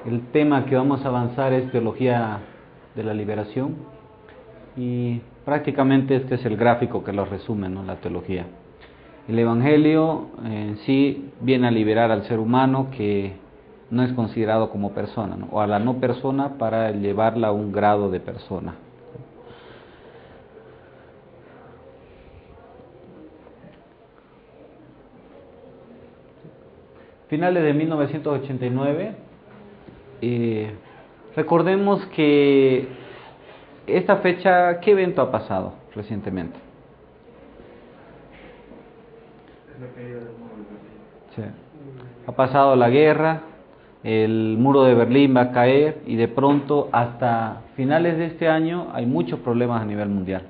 El tema que vamos a avanzar es teología de la liberación y prácticamente este es el gráfico que lo resume, ¿no? La teología. El Evangelio en sí viene a liberar al ser humano que no es considerado como persona, ¿no? O a la no persona para llevarla a un grado de persona. Finales de 1989, recordemos que esta fecha, ¿qué evento ha pasado recientemente? La caída del muro de Berlín. Sí. Ha pasado la guerra, el muro de Berlín va a caer y de pronto hasta finales de este año hay muchos problemas a nivel mundial.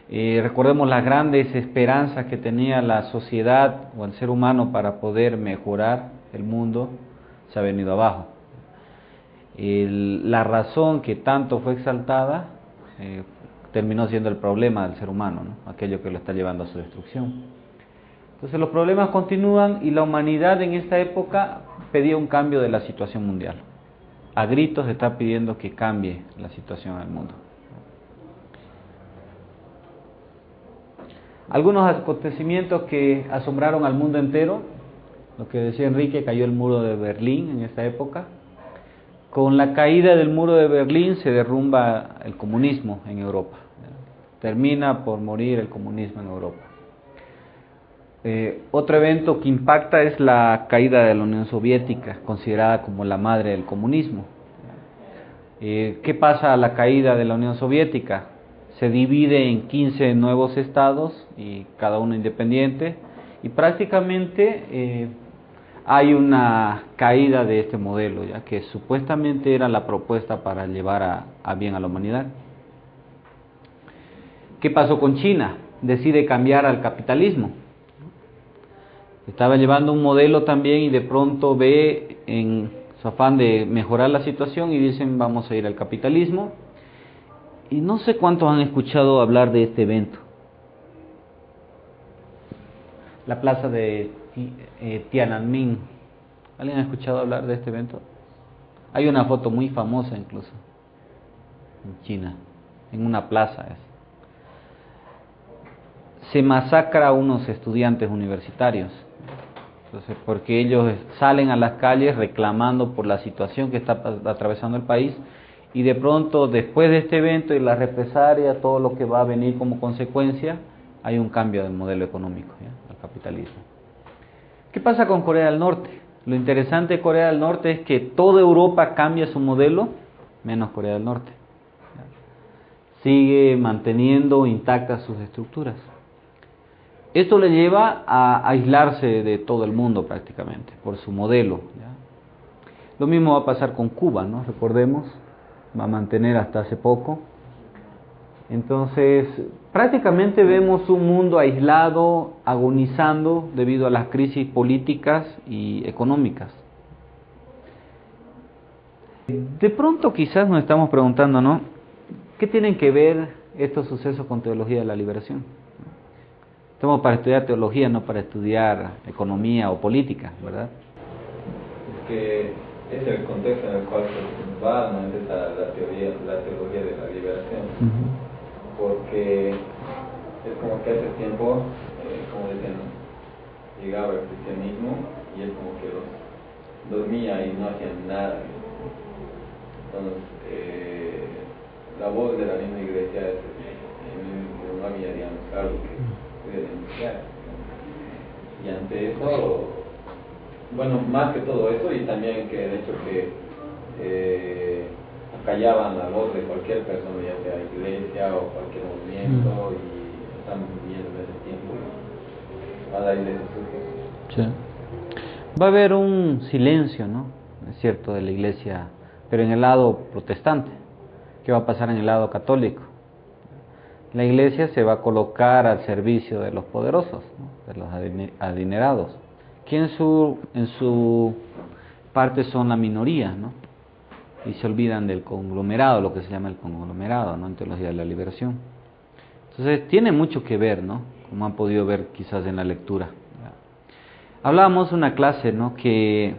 Recordemos las grandes esperanzas que tenía la sociedad o el ser humano para poder mejorar el mundo, se ha venido abajo. La razón que tanto fue exaltada terminó siendo el problema del ser humano, ¿no? Aquello que lo está llevando a su destrucción. Entonces los problemas continúan y la humanidad en esta época pedía un cambio de la situación mundial. A gritos está pidiendo que cambie la situación en el mundo. Algunos acontecimientos que asombraron al mundo entero, lo que decía Enrique, cayó el muro de Berlín en esta época. Con la caída del muro de Berlín se derrumba el comunismo en Europa. Termina por morir el comunismo en Europa. Otro evento que impacta es la caída de la Unión Soviética, considerada como la madre del comunismo. ¿Qué pasa a la caída de la Unión Soviética? Se divide en 15 nuevos estados y cada uno independiente y prácticamente hay una caída de este modelo, ya que supuestamente era la propuesta para llevar a bien a la humanidad. ¿Qué pasó con China? Decide cambiar al capitalismo. Estaba llevando un modelo también y de pronto ve en su afán de mejorar la situación y dicen vamos a ir al capitalismo. Y no sé cuántos han escuchado hablar de este evento. La plaza de Tiananmen. ¿Alguien ha escuchado hablar de este evento? Hay una foto muy famosa incluso en China, en una plaza. Se masacra a unos estudiantes universitarios. Entonces, porque ellos salen a las calles reclamando por la situación que está atravesando el país y de pronto después de este evento y la represalia, todo lo que va a venir como consecuencia, hay un cambio de modelo económico, ¿ya? Al capitalismo. ¿Qué pasa con Corea del Norte? Lo interesante de Corea del Norte es que toda Europa cambia su modelo, menos Corea del Norte. ¿Ya? Sigue manteniendo intactas sus estructuras. Esto le lleva a aislarse de todo el mundo prácticamente, por su modelo, ¿ya? Lo mismo va a pasar con Cuba, ¿no? Recordemos, va a mantener hasta hace poco. Entonces, prácticamente vemos un mundo aislado, agonizando debido a las crisis políticas y económicas. De pronto quizás nos estamos preguntando, ¿no? ¿Qué tienen que ver estos sucesos con teología de la liberación? Estamos para estudiar teología, no para estudiar economía o política, ¿verdad? Es que es el contexto en el cual se va a analizar la teología de la liberación. Porque es como que hace tiempo, como decían, ¿no? Llegaba el cristianismo y es como que los dormía y no hacían nada. Entonces, la voz de la misma iglesia no había, digamos, algo que pudiera denunciar. Y ante eso, bueno, más que todo eso, y también que el hecho que callaban la voz de cualquier persona, ya sea iglesia o cualquier movimiento, y estamos viviendo en ese tiempo y a la iglesia surge. Sí. Va a haber un silencio, ¿no? Es cierto, de la iglesia, pero en el lado protestante. ¿Qué va a pasar en el lado católico? La iglesia se va a colocar al servicio de los poderosos, ¿no? De los adinerados, que en su parte son la minoría, ¿no? Y se olvidan del conglomerado, lo que se llama el conglomerado, ¿no? En teología de la liberación. Entonces tiene mucho que ver, ¿no? Como han podido ver quizás en la lectura. Hablábamos una clase, ¿no? Que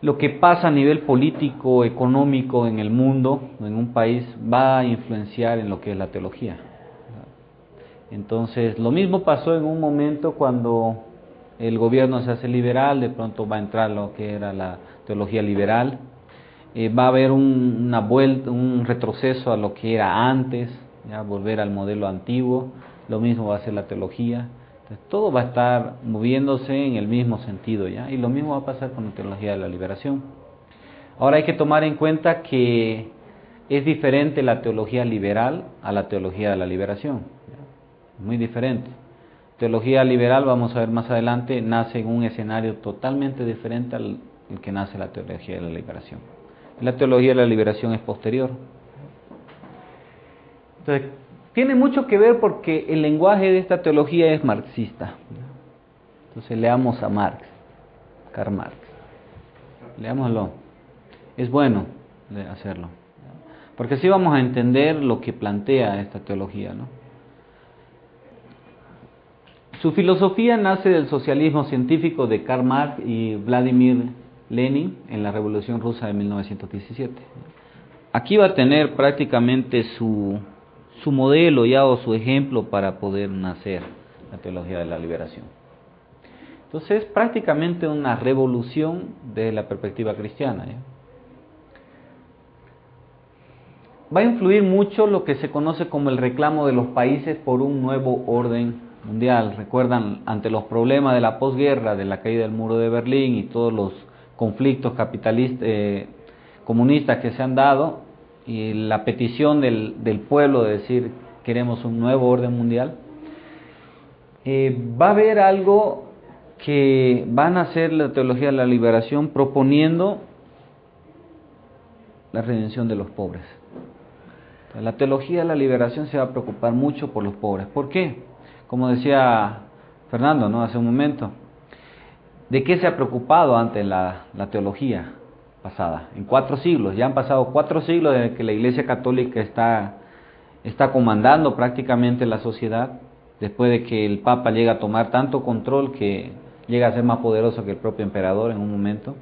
lo que pasa a nivel político, económico en el mundo, en un país, va a influenciar en lo que es la teología. Entonces, lo mismo pasó en un momento cuando el gobierno se hace liberal, de pronto va a entrar lo que era la teología liberal, va a haber una vuelta, un retroceso a lo que era antes, ya volver al modelo antiguo, lo mismo va a ser la teología. Entonces, todo va a estar moviéndose en el mismo sentido, ¿ya? Y lo mismo va a pasar con la teología de la liberación. Ahora hay que tomar en cuenta que es diferente la teología liberal a la teología de la liberación, ¿ya? Muy diferente. Teología liberal, vamos a ver más adelante, nace en un escenario totalmente diferente al que nace la teología de la liberación. La teología de la liberación es posterior. Entonces, tiene mucho que ver porque el lenguaje de esta teología es marxista. Entonces leamos a Marx, Karl Marx. Leámoslo. Es bueno hacerlo, porque así vamos a entender lo que plantea esta teología, ¿no? Su filosofía nace del socialismo científico de Karl Marx y Vladimir Lenin en la Revolución Rusa de 1917. Aquí va a tener prácticamente su modelo ya o su ejemplo para poder nacer la teología de la liberación. Entonces, prácticamente una revolución desde la perspectiva cristiana, ¿ya? Va a influir mucho lo que se conoce como el reclamo de los países por un nuevo orden mundial. Recuerdan, ante los problemas de la posguerra, de la caída del muro de Berlín y todos los conflictos capitalistas, comunistas que se han dado, y la petición del pueblo de decir queremos un nuevo orden mundial, va a haber algo que van a hacer la teología de la liberación proponiendo la redención de los pobres. Entonces, la teología de la liberación se va a preocupar mucho por los pobres. ¿Por qué? Como decía Fernando, ¿no?, hace un momento, ¿de qué se ha preocupado antes la teología pasada? En 4 siglos, ya han pasado 4 siglos desde que la Iglesia Católica está comandando prácticamente la sociedad, después de que el Papa llega a tomar tanto control que llega a ser más poderoso que el propio emperador en un momento.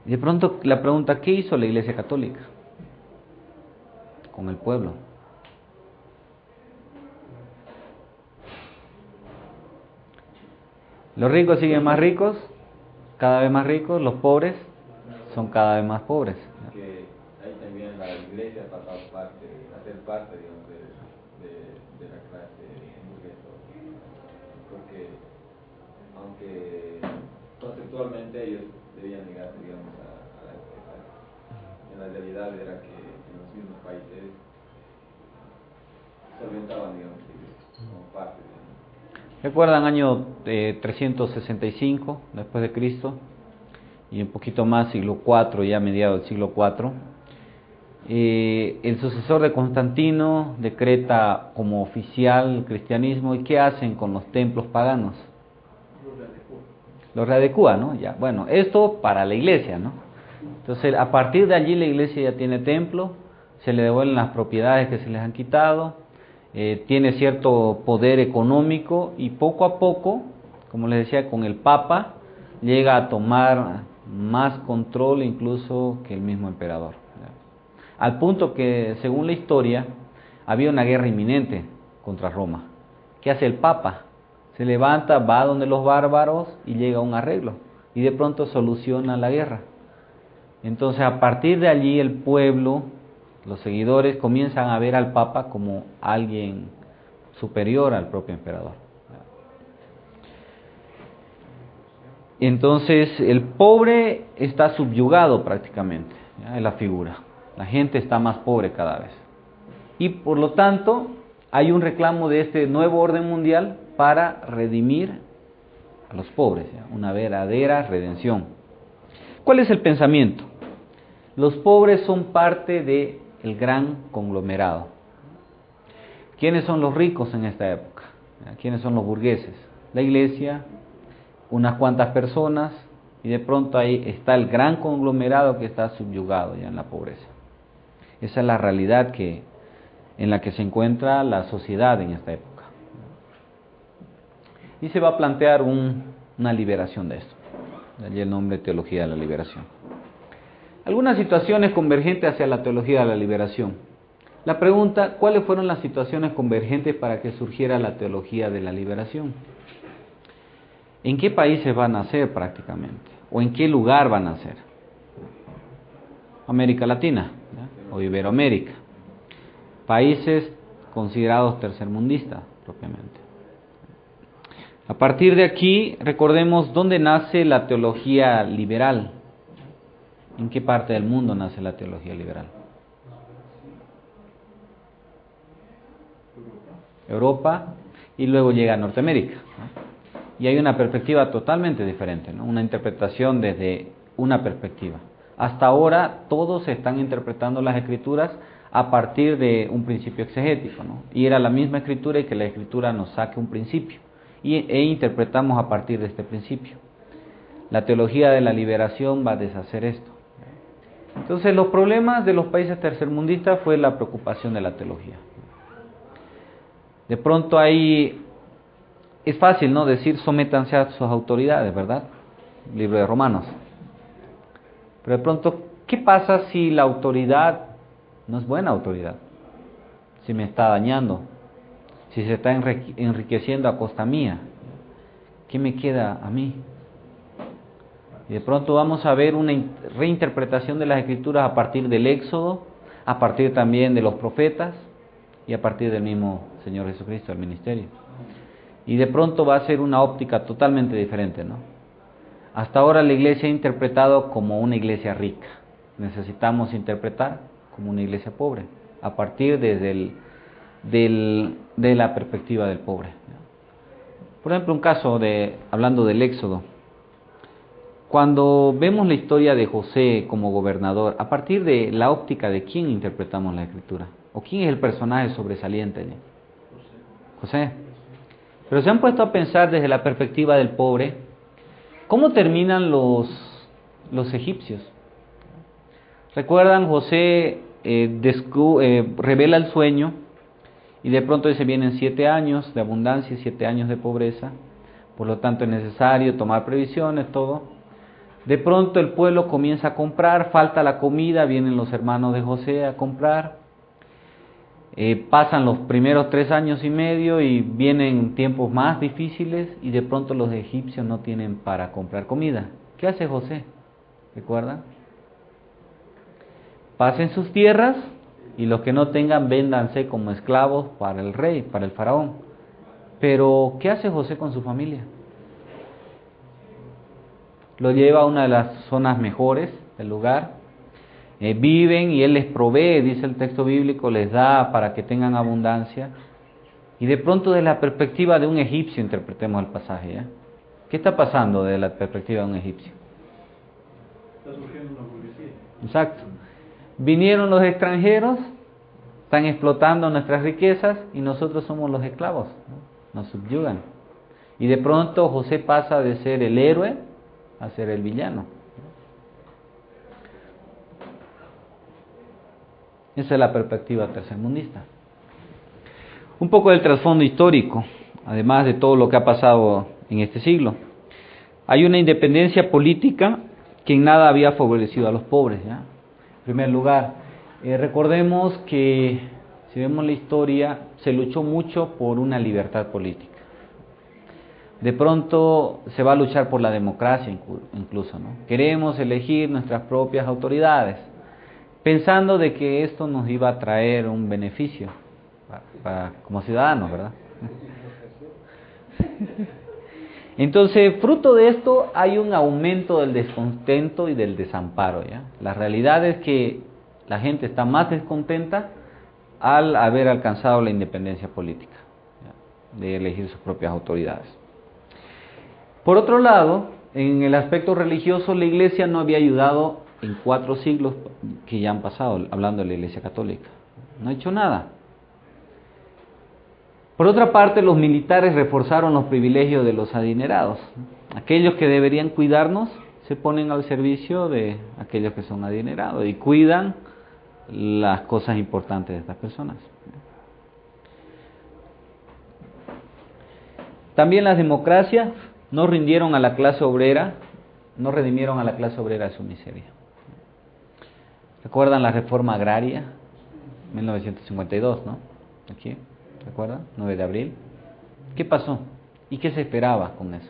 Y de pronto la pregunta, ¿qué hizo la Iglesia Católica con el pueblo? Los ricos siguen más ricos, cada vez más ricos, los pobres son cada vez más pobres. Que ahí también la iglesia ha pasado a ser parte, digamos, de la clase burguesa, porque aunque conceptualmente ellos debían llegar, digamos, a la riqueza, en la realidad era que en los mismos países solventaban, digamos, como parte de... ¿Recuerdan año 365 después de Cristo? Y un poquito más, siglo IV, ya mediados del siglo IV, el sucesor de Constantino decreta como oficial el cristianismo. ¿Y qué hacen con los templos paganos? Los readecúa, ¿no? Ya, bueno, esto para la iglesia, ¿no? Entonces, a partir de allí la iglesia ya tiene templo, se le devuelven las propiedades que se les han quitado, tiene cierto poder económico y poco a poco, como les decía, con el Papa llega a tomar más control incluso que el mismo emperador, al punto que, según la historia, había una guerra inminente contra Roma. ¿Qué hace el Papa? Se levanta, va donde los bárbaros y llega a un arreglo y de pronto soluciona la guerra. Entonces, a partir de allí el pueblo, los seguidores, comienzan a ver al Papa como alguien superior al propio emperador. Entonces el pobre está subyugado prácticamente, ¿ya?, es la figura. La gente está más pobre cada vez. Y por lo tanto hay un reclamo de este nuevo orden mundial para redimir a los pobres, ¿ya?, una verdadera redención. ¿Cuál es el pensamiento? Los pobres son parte del gran conglomerado. ¿Quiénes son los ricos en esta época? ¿Quiénes son los burgueses? La iglesia, unas cuantas personas, y de pronto ahí está el gran conglomerado que está subyugado ya en la pobreza. Esa es la realidad en la que se encuentra la sociedad en esta época. Y se va a plantear una liberación de esto. De allí el nombre Teología de la Liberación. Algunas situaciones convergentes hacia la Teología de la Liberación. La pregunta, ¿cuáles fueron las situaciones convergentes para que surgiera la Teología de la Liberación? ¿En qué países van a nacer prácticamente? ¿O en qué lugar van a nacer? América Latina, ¿ya? O Iberoamérica. Países considerados tercermundistas propiamente. A partir de aquí, recordemos dónde nace la teología liberal. ¿En qué parte del mundo nace la teología liberal? Europa, y luego llega a Norteamérica, ¿no? Y hay una perspectiva totalmente diferente, ¿no? Una interpretación desde una perspectiva. Hasta ahora todos están interpretando las escrituras a partir de un principio exegético, ¿no? Y era la misma escritura y que la escritura nos saque un principio. E interpretamos a partir de este principio. La teología de la liberación va a deshacer esto. Entonces los problemas de los países tercermundistas fue la preocupación de la teología. De pronto ahí es fácil, ¿no?, decir sométanse a sus autoridades, ¿verdad? Libro de Romanos. Pero de pronto, ¿qué pasa si la autoridad no es buena autoridad? Si me está dañando, si se está enriqueciendo a costa mía, ¿qué me queda a mí? Y de pronto vamos a ver una reinterpretación de las escrituras a partir del Éxodo, a partir también de los profetas y a partir del mismo Señor Jesucristo, el ministerio. Y de pronto va a ser una óptica totalmente diferente, ¿no? Hasta ahora la iglesia ha interpretado como una iglesia rica. Necesitamos interpretar como una iglesia pobre, a partir de la perspectiva del pobre. Por ejemplo, un caso hablando del Éxodo. Cuando vemos la historia de José como gobernador, a partir de la óptica de quién interpretamos la escritura, o quién es el personaje sobresaliente allí. José. Pero se han puesto a pensar desde la perspectiva del pobre, ¿cómo terminan los egipcios? ¿Recuerdan? José revela el sueño y de pronto se vienen 7 años de abundancia y 7 años de pobreza. Por lo tanto es necesario tomar previsiones, todo. De pronto el pueblo comienza a comprar, falta la comida, vienen los hermanos de José a comprar. Pasan los primeros 3 años y medio y vienen tiempos más difíciles y de pronto los egipcios no tienen para comprar comida. ¿Qué hace José? ¿Recuerdan? Pasen sus tierras y los que no tengan véndanse como esclavos para el rey, para el faraón. Pero ¿qué hace José con su familia? Lo lleva a una de las zonas mejores del lugar. Viven y él les provee, dice el texto bíblico, les da para que tengan abundancia. Y de pronto desde la perspectiva de un egipcio interpretemos el pasaje, ¿ya? ¿Qué está pasando desde la perspectiva de un egipcio? Está surgiendo una burguesía. Exacto. Vinieron los extranjeros, están explotando nuestras riquezas y nosotros somos los esclavos, ¿no? Nos subyugan. Y de pronto José pasa de ser el héroe a ser el villano. Esa es la perspectiva tercermundista. Un poco del trasfondo histórico, además de todo lo que ha pasado en este siglo. Hay una independencia política que en nada había favorecido a los pobres, ¿ya? En primer lugar, recordemos que, si vemos la historia, se luchó mucho por una libertad política. De pronto se va a luchar por la democracia incluso, ¿no? Queremos elegir nuestras propias autoridades, pensando de que esto nos iba a traer un beneficio como ciudadanos, ¿verdad? Entonces, fruto de esto hay un aumento del descontento y del desamparo, ¿ya? La realidad es que la gente está más descontenta al haber alcanzado la independencia política, ¿ya?, de elegir sus propias autoridades. Por otro lado, en el aspecto religioso, la Iglesia no había ayudado en 4 siglos que ya han pasado, hablando de la Iglesia Católica. No ha hecho nada. Por otra parte, los militares reforzaron los privilegios de los adinerados. Aquellos que deberían cuidarnos se ponen al servicio de aquellos que son adinerados y cuidan las cosas importantes de estas personas. También las democracias no rindieron a la clase obrera no redimieron a la clase obrera de su miseria. ¿Recuerdan la reforma agraria? 1952, ¿no? Aquí, ¿recuerdan? 9 de abril. ¿Qué pasó? ¿Y qué se esperaba con eso?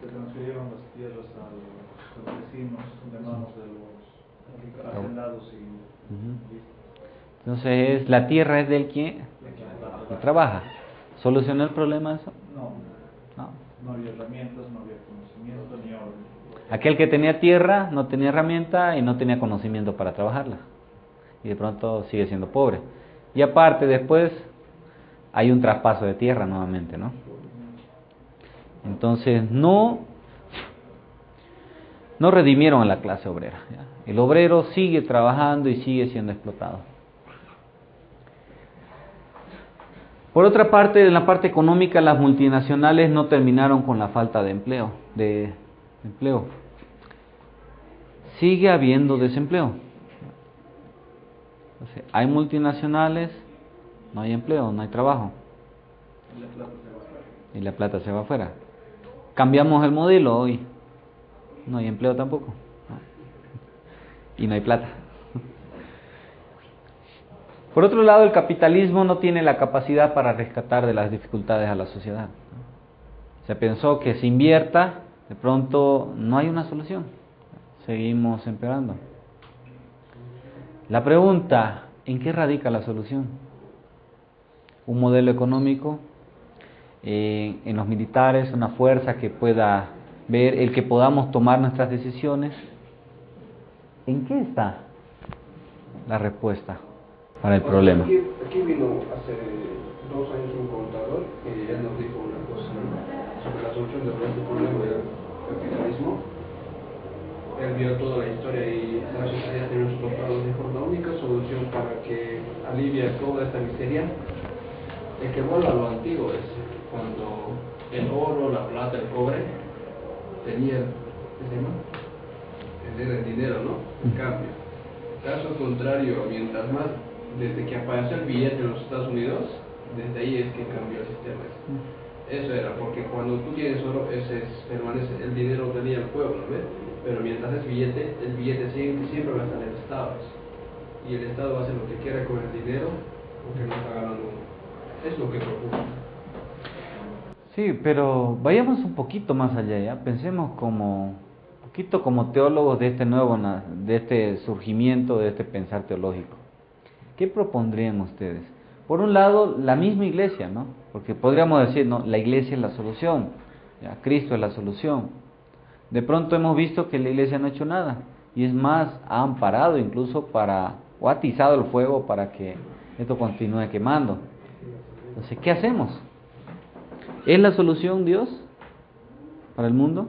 Se transfirieron las tierras a los campesinos de manos de los hacendados y Entonces, ¿la tierra es del que trabaja? ¿Solucionó el problema eso? No había herramientas, no había conocimiento ni orden. Aquel que tenía tierra no tenía herramienta y no tenía conocimiento para trabajarla. Y de pronto sigue siendo pobre. Y aparte después hay un traspaso de tierra nuevamente, ¿no? Entonces no redimieron a la clase obrera, ¿ya? El obrero sigue trabajando y sigue siendo explotado. Por otra parte, en la parte económica, las multinacionales no terminaron con la falta de empleo. Sigue habiendo desempleo. Entonces, hay multinacionales, no hay empleo, no hay trabajo. Y la plata se va afuera. Cambiamos el modelo hoy. No hay empleo tampoco. Y no hay plata. Por otro lado, el capitalismo no tiene la capacidad para rescatar de las dificultades a la sociedad. Se pensó que se invierta, de pronto no hay una solución. Seguimos empeorando. La pregunta, ¿en qué radica la solución? Un modelo económico, en los militares, una fuerza que pueda ver, el que podamos tomar nuestras decisiones. ¿En qué está la respuesta para el problema? Aquí vino hace 2 años un contador que ya nos dijo una cosa, ¿no?, sobre la solución del problema del capitalismo. Él vio toda la historia y la sociedad de nuestros estados dijo: la única solución para que alivie toda esta miseria es que vuelva a lo antiguo, es cuando el oro, la plata, el cobre tenía, ¿qué se llama?, era el dinero, ¿no?, en cambio. Caso contrario, mientras más, desde que apareció el billete en los Estados Unidos, desde ahí es que cambió el sistema. Eso era, porque cuando tú tienes oro, permanece, el dinero tenía el pueblo, ¿ves? Pero mientras es billete, el billete siempre va a estar en el Estado. Y el Estado va a hacer lo que quiera con el dinero, porque no está ganando uno. Es lo que preocupa. Sí, pero vayamos un poquito más allá, ¿ya? Pensemos como teólogos de este surgimiento, de este pensar teológico. ¿Qué propondrían ustedes? Por un lado, la misma iglesia, ¿no? Porque podríamos decir, no, la iglesia es la solución, ¿ya? Cristo es la solución. De pronto hemos visto que la iglesia no ha hecho nada, y es más, ha amparado incluso o ha atizado el fuego para que esto continúe quemando. Entonces, ¿qué hacemos? ¿Es la solución Dios para el mundo?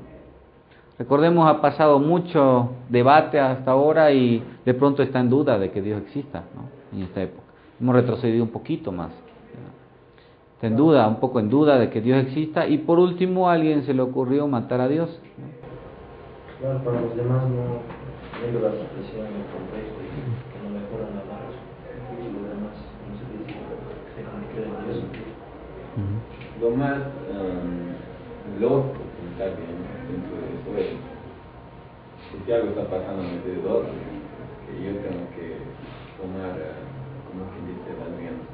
Recordemos, ha pasado mucho debate hasta ahora y de pronto está en duda de que Dios exista, ¿no?, en esta época. Hemos retrocedido un poquito más. Está un poco en duda de que Dios exista, y por último a alguien se le ocurrió matar a Dios, ¿no? Claro, para los demás no, viendo la situación en el contexto y que no mejoran nada más, y los demás no se dice que no creen en Dios. Lo más lógico que está bien dentro de esto es que si algo está pasando alrededor, que yo tengo que tomar, como quien dice, las riendas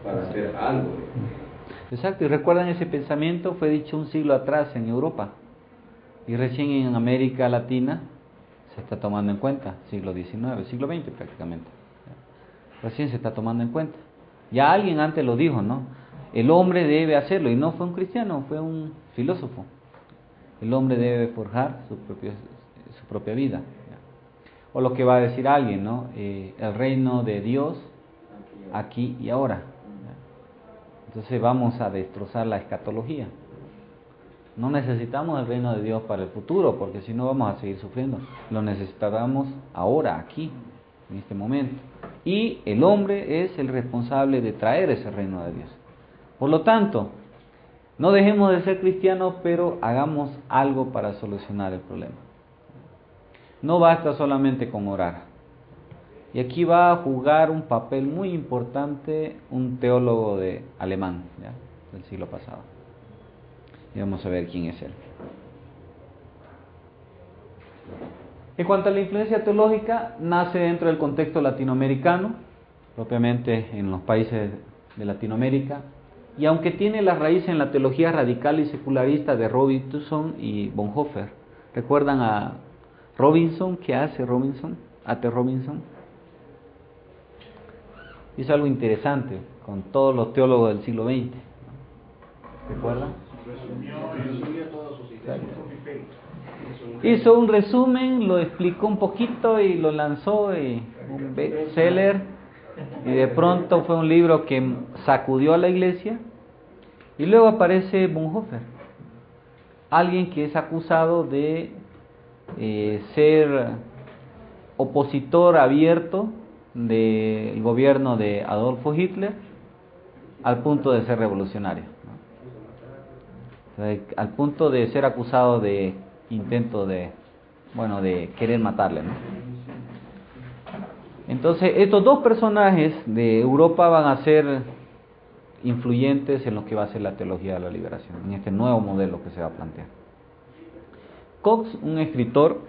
para hacer algo. Exacto, y recuerdan, ese pensamiento fue dicho un siglo atrás en Europa, y recién en América Latina se está tomando en cuenta, siglo XIX, siglo XX prácticamente. Recién se está tomando en cuenta. Ya alguien antes lo dijo, ¿no? El hombre debe hacerlo, y no fue un cristiano, fue un filósofo. El hombre debe forjar su propia vida. O lo que va a decir alguien, ¿no? El reino de Dios aquí y ahora. Entonces vamos a destrozar la escatología. No necesitamos el reino de Dios para el futuro, porque si no vamos a seguir sufriendo. Lo necesitamos ahora, aquí, en este momento. Y el hombre es el responsable de traer ese reino de Dios. Por lo tanto, no dejemos de ser cristianos, pero hagamos algo para solucionar el problema. No basta solamente con orar. Y aquí va a jugar un papel muy importante un teólogo alemán, ¿ya?, del siglo pasado. Y vamos a ver quién es él. En cuanto a la influencia teológica, nace dentro del contexto latinoamericano, propiamente en los países de Latinoamérica, y aunque tiene la raíz en la teología radical y secularista de Robinson y Bonhoeffer. ¿Recuerdan a Robinson? ¿Qué hace Robinson? A.T. Robinson. Hizo algo interesante con todos los teólogos del siglo XX. ¿Recuerdan? Resumía todas sus ideas. Hizo un resumen, lo explicó un poquito y lo lanzó, y un bestseller, y de pronto fue un libro que sacudió a la iglesia. Y luego aparece Bonhoeffer, alguien que es acusado de ser opositor abierto del gobierno de Adolfo Hitler, al punto de ser revolucionario, ¿no? Al punto de ser acusado de intento de querer matarle, ¿no? Entonces estos dos personajes de Europa van a ser influyentes en lo que va a ser la teología de la liberación, en este nuevo modelo que se va a plantear. Cox, un escritor,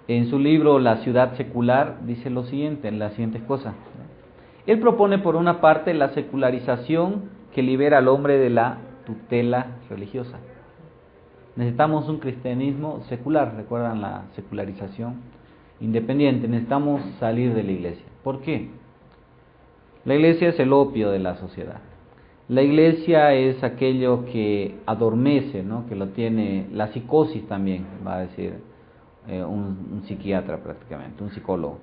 en su libro La ciudad secular, dice lo siguiente, las siguientes cosas. Él propone por una parte la secularización que libera al hombre de la tutela religiosa. Necesitamos un cristianismo secular, recuerdan la secularización independiente, necesitamos salir de la iglesia. ¿Por qué? La iglesia es el opio de la sociedad. La iglesia es aquello que adormece, ¿no? Que lo tiene, la psicosis también, va a decir un psiquiatra prácticamente, un psicólogo.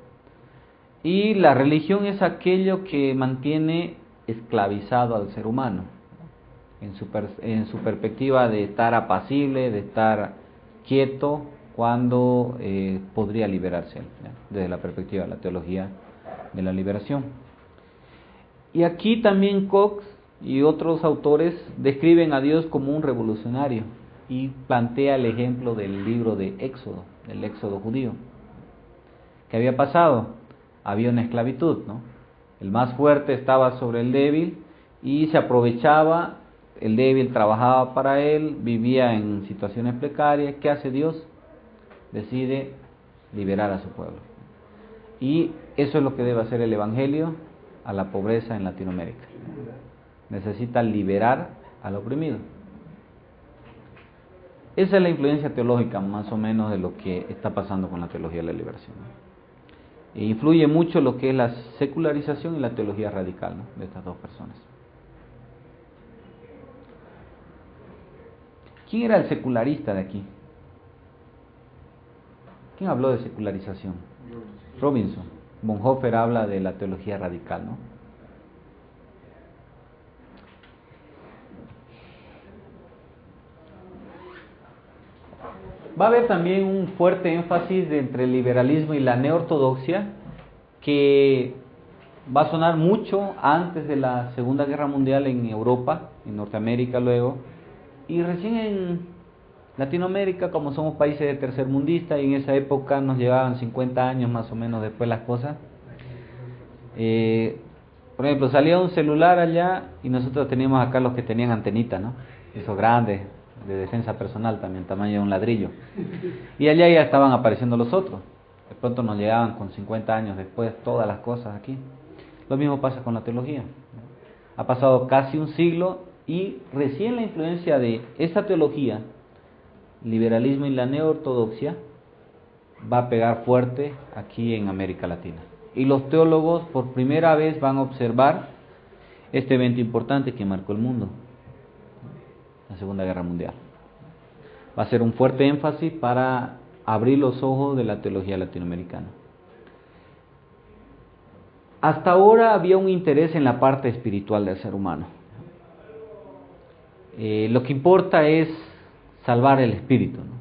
Y la religión es aquello que mantiene esclavizado al ser humano, en su perspectiva de estar apacible, de estar quieto, cuando podría liberarse, ¿ya? Desde la perspectiva de la teología de la liberación. Y aquí también Cox y otros autores describen a Dios como un revolucionario y plantea el ejemplo del libro de Éxodo, del Éxodo judío. ¿Qué había pasado? Había una esclavitud, ¿no? El más fuerte estaba sobre el débil y se aprovechaba, el débil trabajaba para él, vivía en situaciones precarias. ¿Qué hace Dios? Decide liberar a su pueblo. Y eso es lo que debe hacer el Evangelio a la pobreza en Latinoamérica. Necesita liberar al oprimido. Esa es la influencia teológica más o menos de lo que está pasando con la teología de la liberación, ¿no? E influye mucho lo que es la secularización y la teología radical, ¿no? De estas dos personas. ¿Quién era el secularista de aquí? ¿Quién habló de secularización? Robinson. Bonhoeffer habla de la teología radical, ¿no? Va a haber también un fuerte énfasis entre el liberalismo y la neortodoxia, que va a sonar mucho antes de la Segunda Guerra Mundial en Europa, en Norteamérica luego, y recién en Latinoamérica, como somos países de tercermundistas, y en esa época nos llevaban 50 años más o menos después las cosas. Por ejemplo, salía un celular allá y nosotros teníamos acá los que tenían antenitas, ¿no? Esos grandes, de defensa personal también, tamaño de un ladrillo. Y allá ya estaban apareciendo los otros. De pronto nos llegaban con 50 años después todas las cosas aquí. Lo mismo pasa con la teología. Ha pasado casi un siglo y recién la influencia de esta teología, liberalismo y la neortodoxia, va a pegar fuerte aquí en América Latina. Y los teólogos por primera vez van a observar este evento importante que marcó el mundo, la Segunda Guerra Mundial. Va a ser un fuerte énfasis para abrir los ojos de la teología latinoamericana. Hasta ahora había un interés en la parte espiritual del ser humano. Lo que importa es salvar el espíritu, ¿no?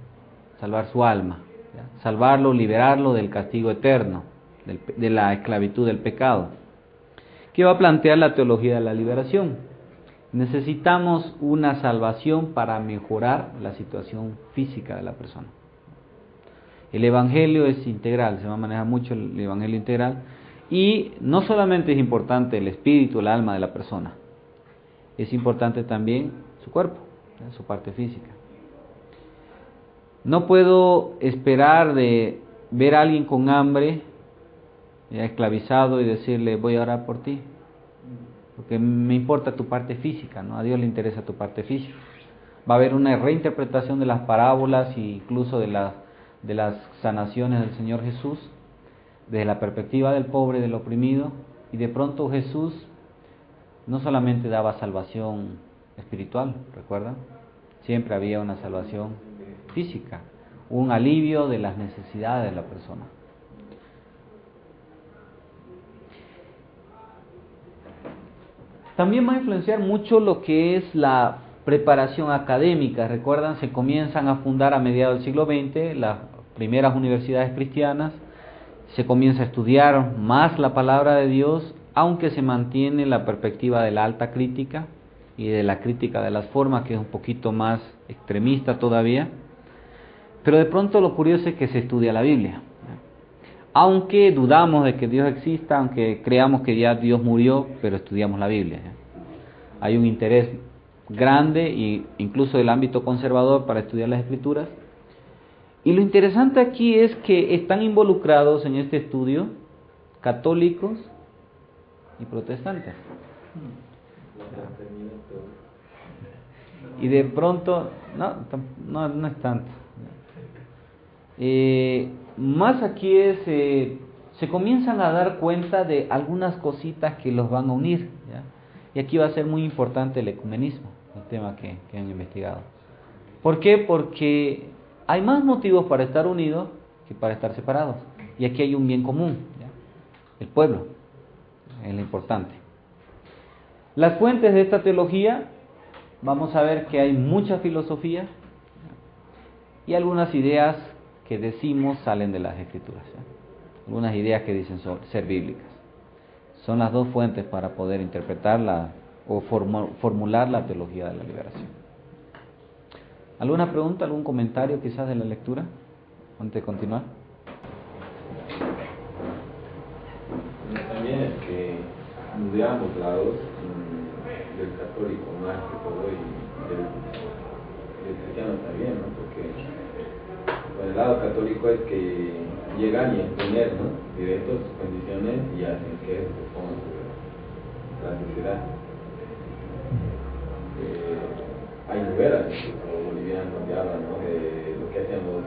Salvar su alma, ¿ya? Salvarlo, liberarlo del castigo eterno, de la esclavitud del pecado. ¿Qué va a plantear la teología de la liberación? Necesitamos una salvación para mejorar la situación física de la persona. El evangelio es integral, se va a manejar mucho el evangelio integral, y no solamente es importante el espíritu, el alma de la persona, es importante también su cuerpo, su parte física. No puedo esperar de ver a alguien con hambre, ya esclavizado, y decirle voy a orar por ti, porque me importa tu parte física, ¿no? A Dios le interesa tu parte física. Va a haber una reinterpretación de las parábolas e incluso de las sanaciones del Señor Jesús desde la perspectiva del pobre, del oprimido, y de pronto Jesús no solamente daba salvación espiritual, ¿recuerdan? Siempre había una salvación física, un alivio de las necesidades de la persona. También va a influenciar mucho lo que es la preparación académica. Recuerdan, se comienzan a fundar a mediados del siglo XX las primeras universidades cristianas, se comienza a estudiar más la palabra de Dios, aunque se mantiene la perspectiva de la alta crítica y de la crítica de las formas, que es un poquito más extremista todavía. Pero de pronto lo curioso es que se estudia la Biblia. Aunque dudamos de que Dios exista, aunque creamos que ya Dios murió, pero estudiamos la Biblia. Hay un interés grande, e incluso del ámbito conservador, para estudiar las Escrituras. Y lo interesante aquí es que están involucrados en este estudio católicos y protestantes. Y de pronto, no es tanto. Más aquí se comienzan a dar cuenta de algunas cositas que los van a unir, ¿ya? Y aquí va a ser muy importante el ecumenismo, el tema que han investigado. ¿Por qué? Porque hay más motivos para estar unidos que para estar separados, y aquí hay un bien común, ¿ya? El pueblo es lo importante. Las fuentes de esta teología, vamos a ver que hay mucha filosofía y algunas ideas que decimos salen de las Escrituras, ¿ya? Algunas ideas que dicen ser bíblicas. Son las dos fuentes para poder interpretar o formular la teología de la liberación. ¿Alguna pregunta, algún comentario quizás de la lectura antes de continuar? También es que de ambos lados, del católico más que todo y del cristiano también, ¿no? Porque por el lado católico es que llegan y imponer, ¿no?, directos sus condiciones y hacen que se pongan sobre la sociedad. Hay novelas bolivianas donde hablan, ¿no?, de lo que hacían los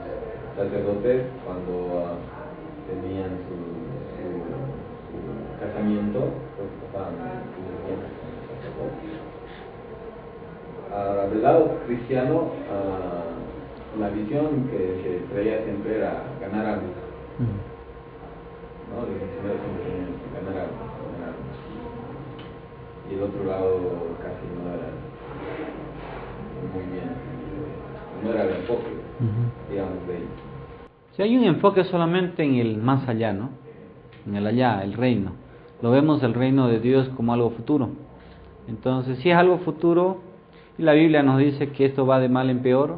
sacerdotes cuando tenían su casamiento, pues pasaban del lado cristiano, la visión que se traía siempre era ganar algo, ¿no? Los misioneros siempre tenían que ganar algo. Y el otro lado casi no era muy bien, no era el enfoque, digamos, de ellos. Si hay un enfoque solamente en el más allá, ¿no? En el allá, el reino. Lo vemos el reino de Dios como algo futuro. Entonces, si es algo futuro, y la Biblia nos dice que esto va de mal en peor,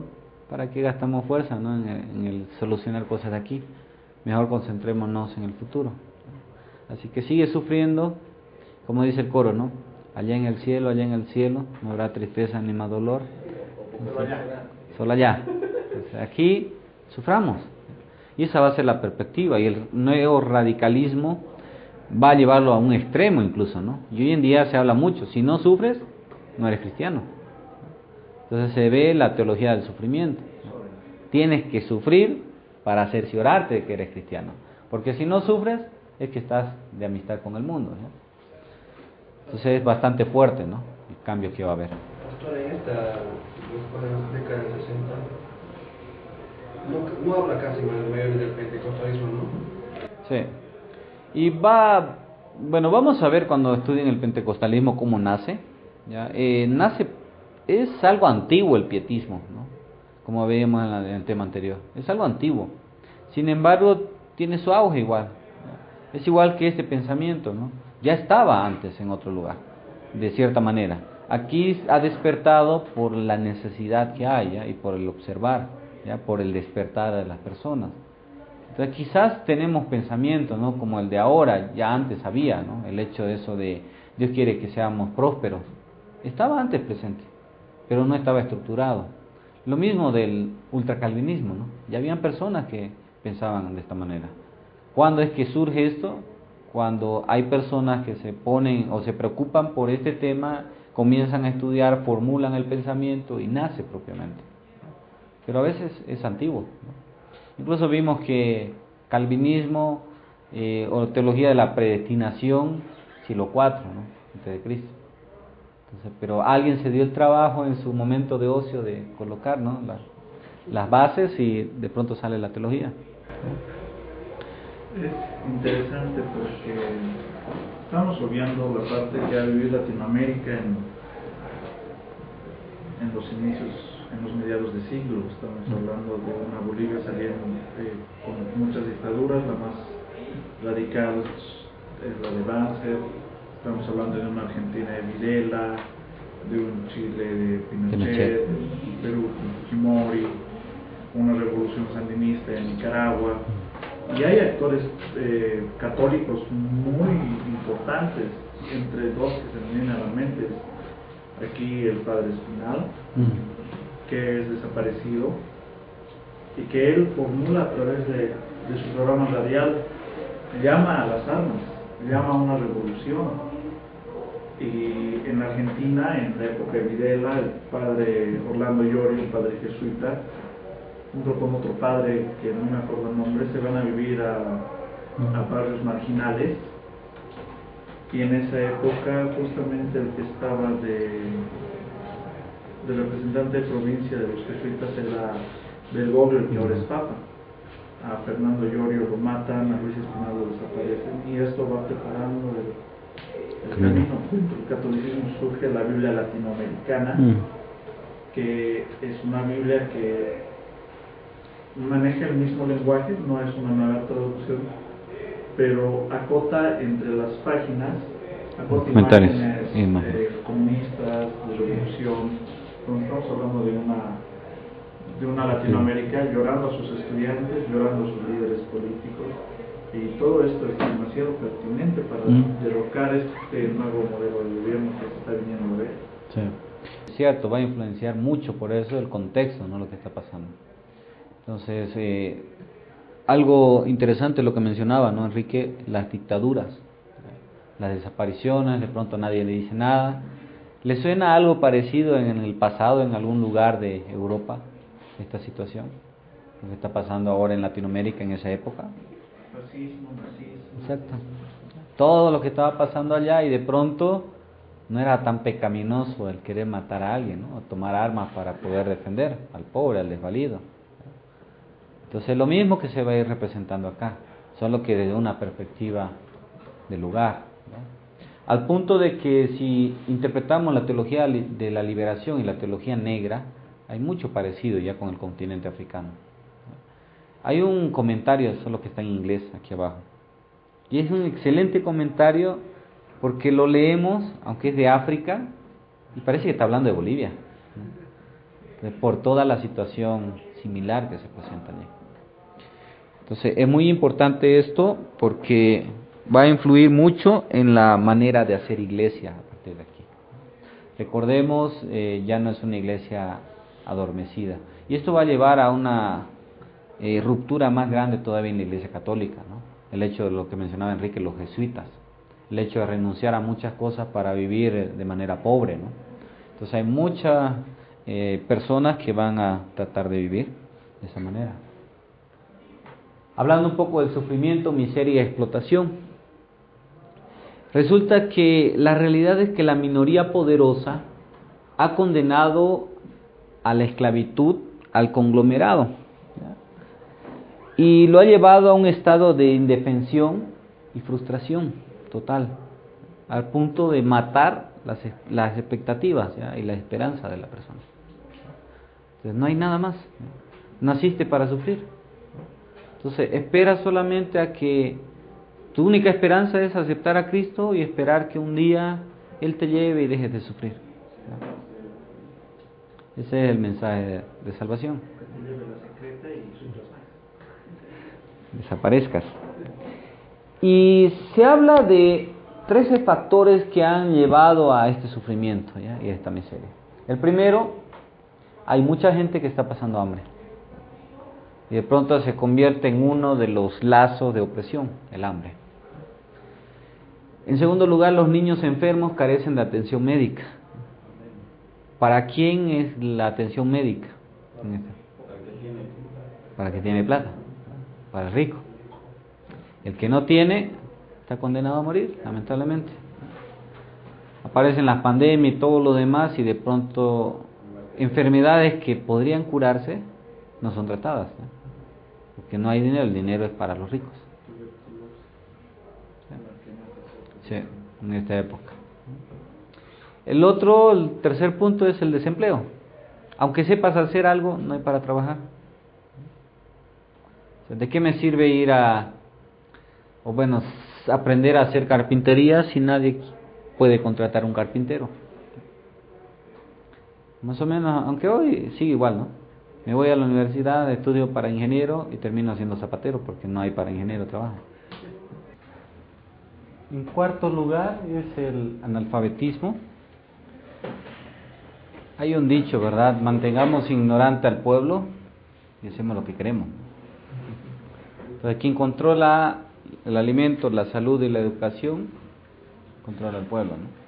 ¿para qué gastamos fuerza, ¿no?, en el solucionar cosas de aquí? Mejor concentrémonos en el futuro. Así que sigue sufriendo, como dice el coro, ¿no? Allá en el cielo, no habrá tristeza ni más dolor. Solo allá. Entonces, aquí suframos. Y esa va a ser la perspectiva. Y el nuevo radicalismo va a llevarlo a un extremo incluso, ¿no? Y hoy en día se habla mucho, si no sufres, no eres cristiano. Entonces se ve la teología del sufrimiento. Tienes que sufrir para cerciorarte de que eres cristiano. Porque si no sufres, es que estás de amistad con el mundo, ¿no? Entonces es bastante fuerte, ¿no?, el cambio que va a haber. Pastor, en esta década del 60, no habla casi mayor del pentecostalismo, ¿no? Sí. Y bueno, vamos a ver cuando estudien el pentecostalismo cómo nace, ¿ya? Es algo antiguo el pietismo, ¿no?, como veíamos en el tema anterior. Es algo antiguo. Sin embargo, tiene su auge igual, ¿no? Es igual que este pensamiento, ¿no? Ya estaba antes en otro lugar, de cierta manera. Aquí ha despertado por la necesidad que hay, ¿ya?, y por el observar, ¿ya?, por el despertar de las personas. Entonces quizás tenemos pensamientos, ¿no?, como el de ahora, ya antes había, ¿no?, el hecho de eso de Dios quiere que seamos prósperos. Estaba antes presente. pero no estaba estructurado. Lo mismo del ultracalvinismo, ¿no? Ya habían personas que pensaban de esta manera. ¿Cuándo es que surge esto? Cuando hay personas que se ponen o se preocupan por este tema, comienzan a estudiar, formulan el pensamiento y nace propiamente. Pero a veces es antiguo, ¿no? Incluso vimos que calvinismo o teología de la predestinación, siglo IV, ¿no? Antes de Cristo. Entonces, pero alguien se dio el trabajo en su momento de ocio de colocar, ¿no?, las bases, y de pronto sale la teología. Es interesante porque estamos obviando la parte que ha vivido Latinoamérica en los inicios, en los mediados de siglo. Estamos hablando de una Bolivia saliendo con muchas dictaduras, la más radical es la de Banzer. Estamos hablando de una Argentina de Videla, de un Chile de Pinochet, de un Perú con Fujimori, una revolución sandinista en Nicaragua. Y hay actores católicos muy importantes, entre dos que se me vienen a la mente. Aquí el padre Espinal, que es desaparecido, y que él formula a través de su programa radial, llama a las armas, llama a una revolución. Y en Argentina, en la época de Videla, el padre Orlando Llorio, el padre jesuita, junto con otro padre que no me acuerdo el nombre, se van a vivir a barrios marginales. Y en esa época, justamente el que estaba de representante de provincia de los jesuitas era Bergoglio, el que ahora es papa. A Fernando Llorio lo matan, a Luis Espinal lo desaparecen, y esto va preparando el camino. Dentro del catolicismo surge la Biblia latinoamericana, que es una Biblia que maneja el mismo lenguaje, no es una nueva traducción, pero acota entre las páginas, acota imágenes comunistas, de revolución. Entonces estamos hablando de una Latinoamérica llorando a sus estudiantes, llorando a sus líderes políticos, y todo esto es demasiado pertinente para derrocar este nuevo modelo de gobierno que se está viniendo a ver. Sí. Es cierto, va a influenciar mucho por eso el contexto, ¿no?, lo que está pasando. Entonces, algo interesante lo que mencionaba, ¿no, Enrique? Las dictaduras, las desapariciones, de pronto nadie le dice nada. ¿Le suena algo parecido en el pasado, en algún lugar de Europa, esta situación? Lo que está pasando ahora en Latinoamérica en esa época. Fascismo, nazismo. Exacto. Todo lo que estaba pasando allá, y de pronto no era tan pecaminoso el querer matar a alguien, ¿no?, o tomar armas para poder defender al pobre, al desvalido. Entonces lo mismo que se va a ir representando acá, solo que desde una perspectiva del lugar, ¿no? Al punto de que si interpretamos la teología de la liberación y la teología negra, hay mucho parecido ya con el continente africano. Hay un comentario, solo que está en inglés aquí abajo, y es un excelente comentario porque lo leemos, aunque es de África, y parece que está hablando de Bolivia, ¿no?, por toda la situación similar que se presenta allí. Entonces es muy importante esto porque va a influir mucho en la manera de hacer iglesia a partir de aquí. Recordemos, ya no es una iglesia adormecida, y esto va a llevar a una ruptura más grande todavía en la iglesia católica, ¿no? El hecho de lo que mencionaba Enrique, los jesuitas, el hecho de renunciar a muchas cosas para vivir de manera pobre, ¿no? Entonces hay muchas personas que van a tratar de vivir de esa manera. Hablando un poco del sufrimiento, miseria y explotación, resulta que la realidad es que la minoría poderosa ha condenado a la esclavitud al conglomerado, ¿ya?, y lo ha llevado a un estado de indefensión y frustración total, al punto de matar las expectativas, ¿ya?, y la esperanza de la persona. Entonces no hay nada más, ¿no? Naciste para sufrir. Entonces espera solamente a que tu única esperanza es aceptar a Cristo y esperar que un día Él te lleve y dejes de sufrir, ¿no? Ese es el mensaje de salvación. Desaparezcas. Y se habla de 13 factores que han llevado a este sufrimiento, ¿ya?, y a esta miseria. El primero, hay mucha gente que está pasando hambre. Y de pronto se convierte en uno de los lazos de opresión, el hambre. En segundo lugar, los niños enfermos carecen de atención médica. ¿Para quién es la atención médica? Para el que tiene plata, para el rico. El que no tiene está condenado a morir, lamentablemente. Aparecen las pandemias y todo lo demás, y de pronto enfermedades que podrían curarse no son tratadas, ¿no? Porque no hay dinero, el dinero es para los ricos. Sí, en esta época. El tercer punto es el desempleo. Aunque sepas hacer algo, no hay para trabajar. ¿De qué me sirve aprender a hacer carpintería si nadie puede contratar un carpintero? Más o menos, aunque hoy sigue igual, ¿no? Me voy a la universidad, estudio para ingeniero y termino siendo zapatero porque no hay para ingeniero trabajo. En cuarto lugar es el analfabetismo. Hay un dicho, ¿verdad? Mantengamos ignorante al pueblo y hacemos lo que queremos. Entonces, quien controla el alimento, la salud y la educación, controla al pueblo, ¿no?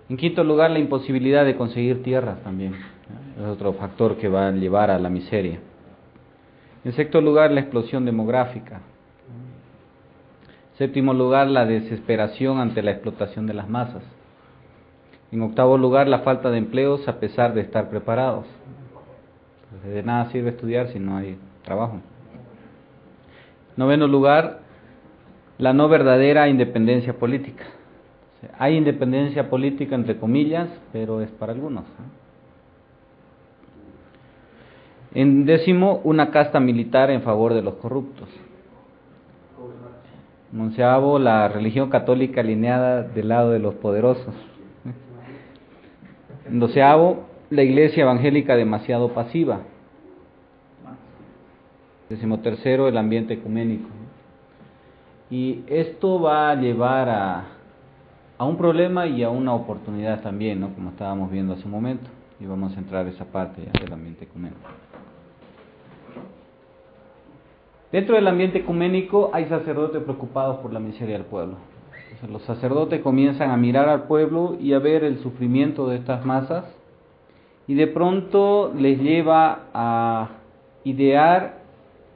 En quinto lugar, la imposibilidad de conseguir tierras también, ¿no? Es otro factor que va a llevar a la miseria. En sexto lugar, la explosión demográfica. Séptimo lugar, la desesperación ante la explotación de las masas. En octavo lugar, la falta de empleos a pesar de estar preparados. Entonces, de nada sirve estudiar si no hay trabajo. Noveno lugar, la no verdadera independencia política. O sea, hay independencia política entre comillas, pero es para algunos, ¿no? En décimo, una casta militar en favor de los corruptos. En onceavo, la religión católica alineada del lado de los poderosos. En doceavo, la iglesia evangélica demasiado pasiva. Decimotercero, el ambiente ecuménico. Y esto va a llevar a un problema y a una oportunidad también, ¿no? Como estábamos viendo hace un momento. Y vamos a entrar a esa parte ya del ambiente ecuménico. Dentro del ambiente ecuménico hay sacerdotes preocupados por la miseria del pueblo. O sea, los sacerdotes comienzan a mirar al pueblo y a ver el sufrimiento de estas masas, y de pronto les lleva a idear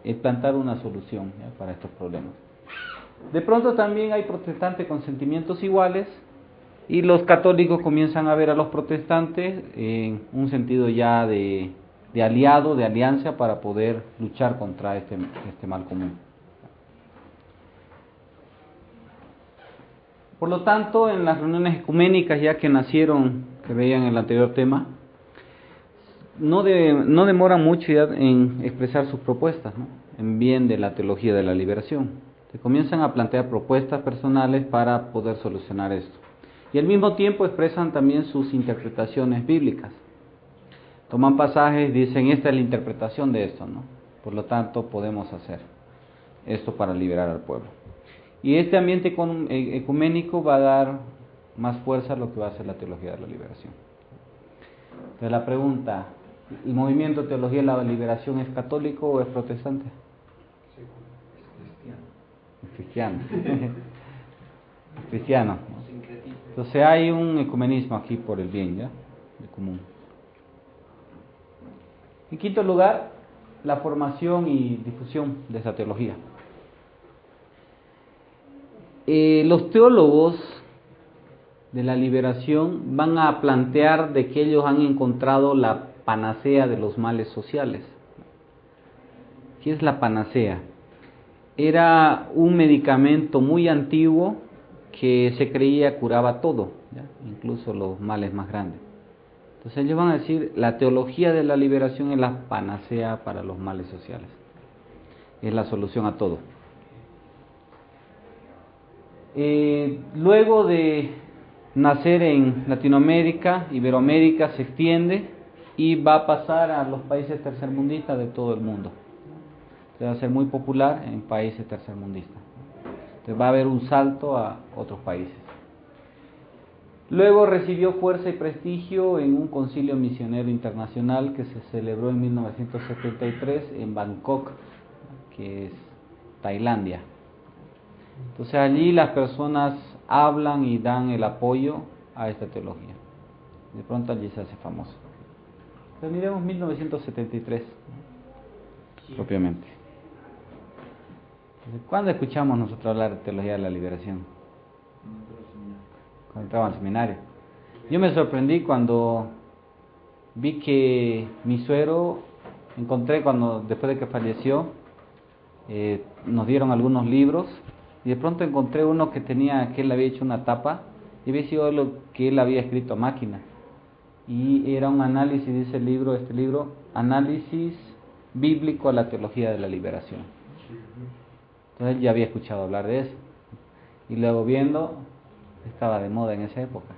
y plantar una solución, ¿ya?, para estos problemas. De pronto también hay protestantes con sentimientos iguales, y los católicos comienzan a ver a los protestantes en un sentido ya de aliado, de alianza, para poder luchar contra este mal común. Por lo tanto, en las reuniones ecuménicas, ya que nacieron, que veían en el anterior tema, no demoran mucho ya en expresar sus propuestas, ¿no?, en bien de la teología de la liberación. Se comienzan a plantear propuestas personales para poder solucionar esto. Y al mismo tiempo expresan también sus interpretaciones bíblicas. Toman pasajes, dicen, esta es la interpretación de esto, ¿no? Por lo tanto, podemos hacer esto para liberar al pueblo. Y este ambiente ecuménico va a dar más fuerza a lo que va a ser la teología de la liberación. Entonces la pregunta, ¿el movimiento Teología de la Liberación es católico o es protestante? Es cristiano. Es cristiano. Entonces hay un ecumenismo aquí por el bien, ¿ya?, de común. En quinto lugar, la formación y difusión de esa teología. Los teólogos de la liberación van a plantear de que ellos han encontrado la panacea de los males sociales. ¿Qué es la panacea? Era un medicamento muy antiguo que se creía curaba todo, ¿ya?, incluso los males más grandes. Entonces ellos van a decir, la teología de la liberación es la panacea para los males sociales, es la solución a todo. Luego de nacer en Latinoamérica, Iberoamérica se extiende y va a pasar a los países tercermundistas de todo el mundo. Se va a ser muy popular en países tercermundistas. Entonces va a haber un salto a otros países. Luego recibió fuerza y prestigio en un concilio misionero internacional que se celebró en 1973 en Bangkok, que es Tailandia. Entonces allí las personas hablan y dan el apoyo a esta teología. De pronto allí se hace famoso. Entonces miremos 1973, propiamente. Entonces, ¿cuándo escuchamos nosotros hablar de teología de la liberación? Cuando entraba al seminario. Yo me sorprendí cuando vi que mi suegro, encontré después de que falleció, nos dieron algunos libros y de pronto encontré uno que él había hecho una tapa y había sido lo que él había escrito a máquina. Y era un análisis, dice este libro, análisis bíblico a la teología de la liberación. Entonces él ya había escuchado hablar de eso. Y luego viendo, estaba de moda en esa época.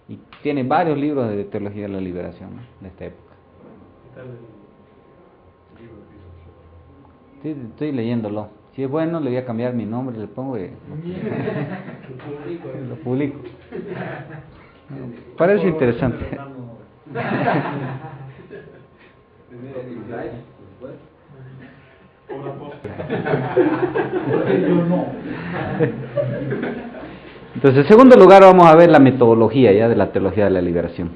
Y tiene varios libros de teología de la liberación, ¿no?, de esta época. ¿Qué tal el libro que hizo? Estoy leyéndolo. Si es bueno, le voy a cambiar mi nombre, le pongo y lo publico. Parece interesante. Entonces, en segundo lugar, vamos a ver la metodología ya de la teología de la liberación.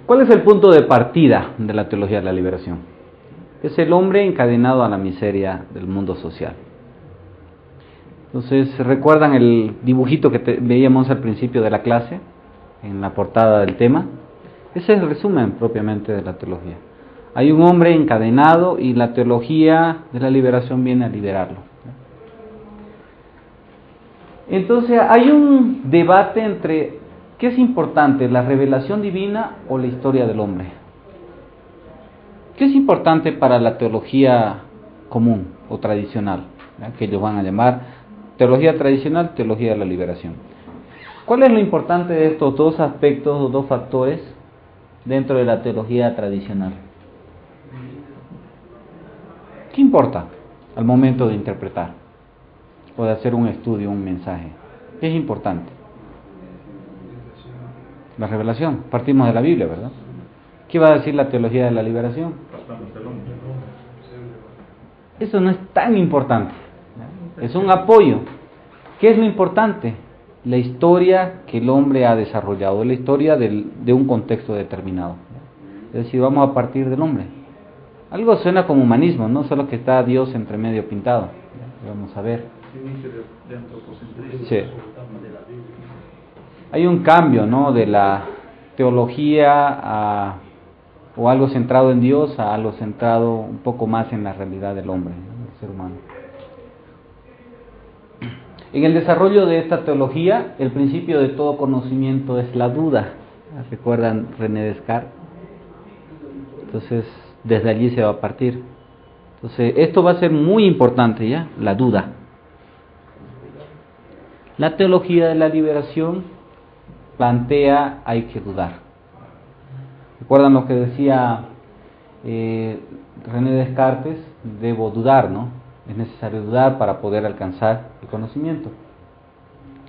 ¿Cuál es el punto de partida de la teología de la liberación? Es el hombre encadenado a la miseria del mundo social. Entonces, ¿recuerdan el dibujito que veíamos al principio de la clase, en la portada del tema? Ese es el resumen propiamente de la teología. Hay un hombre encadenado y la teología de la liberación viene a liberarlo. Entonces, hay un debate entre ¿qué es importante, la revelación divina o la historia del hombre? ¿Qué es importante para la teología común o tradicional? Que ellos van a llamar teología tradicional, teología de la liberación. ¿Cuál es lo importante de estos dos aspectos o dos factores dentro de la teología tradicional? ¿Qué importa al momento de interpretar o de hacer un estudio, un mensaje? ¿Qué es importante? La revelación. Partimos de la Biblia, ¿verdad? ¿Qué va a decir la teología de la liberación? Eso no es tan importante. Es un apoyo. ¿Qué es lo importante? La historia que el hombre ha desarrollado, la historia de un contexto determinado. Es decir, vamos a partir del hombre. Algo suena como humanismo, ¿no? Solo que está Dios entre medio pintado. Vamos a ver. De antropocentrismo. Sí. Hay un cambio, ¿no?, de la teología o algo centrado en Dios a algo centrado un poco más en la realidad del hombre, ¿no?, del ser humano. En el desarrollo de esta teología, el principio de todo conocimiento es la duda. ¿Recuerdan René Descartes? Entonces, desde allí se va a partir. Entonces, esto va a ser muy importante, ¿ya? La duda. La teología de la liberación plantea hay que dudar. ¿Recuerdan lo que decía René Descartes? Debo dudar, ¿no? Es necesario dudar para poder alcanzar el conocimiento.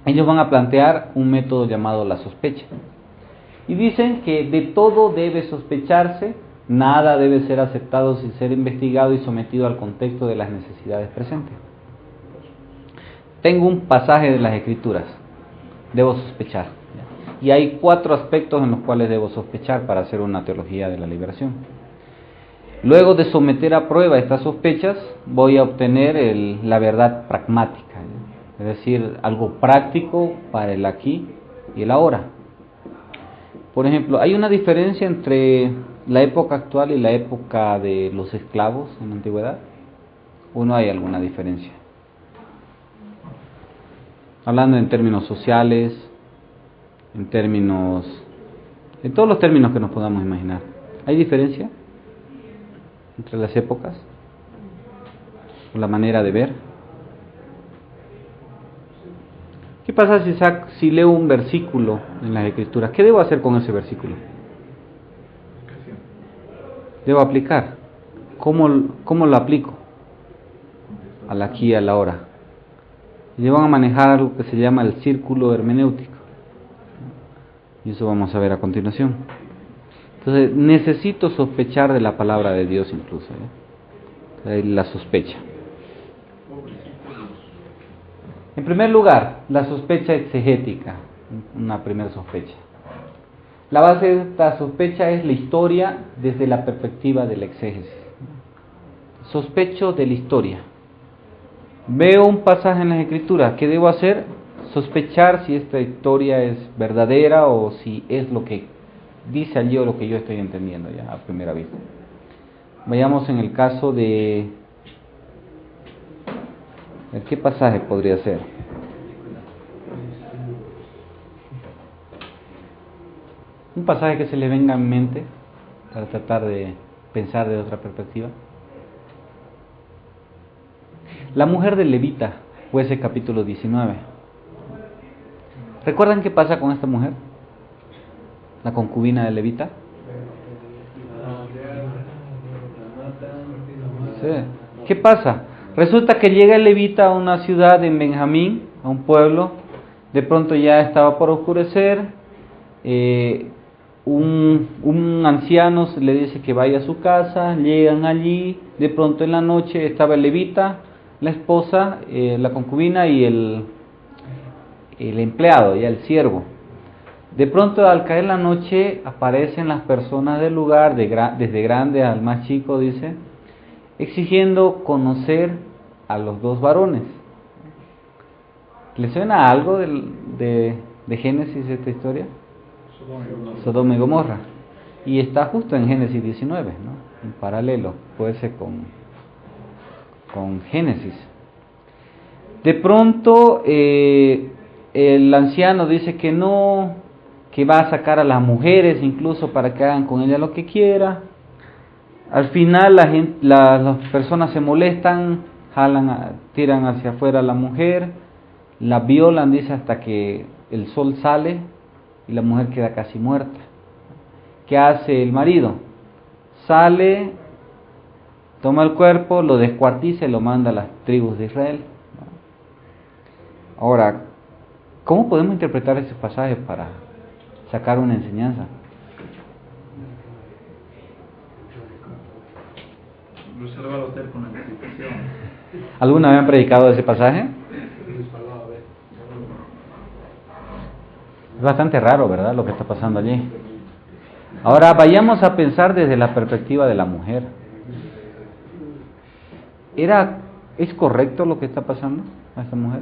Ellos van a plantear un método llamado la sospecha. Y dicen que de todo debe sospecharse, nada debe ser aceptado sin ser investigado y sometido al contexto de las necesidades presentes. Tengo un pasaje de las Escrituras, debo sospechar. Y hay 4 aspectos en los cuales debo sospechar para hacer una teología de la liberación. Luego de someter a prueba estas sospechas, voy a obtener la verdad pragmática, es decir, algo práctico para el aquí y el ahora. Por ejemplo, hay una diferencia entre la época actual y la época de los esclavos en la antigüedad, ¿o no hay alguna diferencia? Hablando en términos sociales, en todos los términos que nos podamos imaginar, ¿hay diferencia entre las épocas o la manera de ver? ¿Qué pasa si leo un versículo en las Escrituras? ¿Qué debo hacer con ese versículo? Debo aplicar. ¿Cómo lo aplico? Al aquí y a la ahora. Y van a manejar algo que se llama el círculo hermenéutico. Y eso vamos a ver a continuación. Entonces, necesito sospechar de la palabra de Dios incluso. La sospecha. En primer lugar, la sospecha exegética, una primera sospecha. La base de esta sospecha es la historia desde la perspectiva del exégesis. Sospecho de la historia. Veo un pasaje en las Escrituras, ¿qué debo hacer? Sospechar si esta historia es verdadera o si es lo que dice allí o lo que yo estoy entendiendo ya a primera vista. Vayamos en el caso de... ¿Qué pasaje podría ser? Un pasaje que se le venga en mente para tratar de pensar de otra perspectiva. La mujer del levita, Jueces capítulo 19. ¿Recuerdan qué pasa con esta mujer? La concubina del levita. Sí. ¿Qué pasa? Resulta que llega el levita a una ciudad en Benjamín, a un pueblo. De pronto ya estaba por oscurecer. Un anciano le dice que vaya a su casa. Llegan allí. De pronto en la noche estaba el levita, la esposa, la concubina y el empleado, ya el siervo. De pronto al caer la noche aparecen las personas del lugar, desde grande al más chico, dice, exigiendo conocer a los dos varones. ¿Le suena algo de Génesis esta historia? Sodoma y Gomorra. Y está justo en Génesis 19, ¿no? En paralelo, puede ser con Génesis. De pronto el anciano dice que no, que va a sacar a las mujeres incluso para que hagan con ella lo que quiera. Al final las personas se molestan, tiran hacia afuera a la mujer, la violan, dice, hasta que el sol sale y la mujer queda casi muerta. ¿Qué hace el marido? Sale, toma el cuerpo, lo descuartiza y lo manda a las tribus de Israel. Ahora, ¿cómo podemos interpretar ese pasaje para sacar una enseñanza? Reserva usted con anticipación. ¿Alguna vez han predicado ese pasaje? Es bastante raro, ¿verdad?, lo que está pasando allí. Ahora vayamos a pensar desde la perspectiva de la mujer. ¿Es correcto lo que está pasando a esta mujer?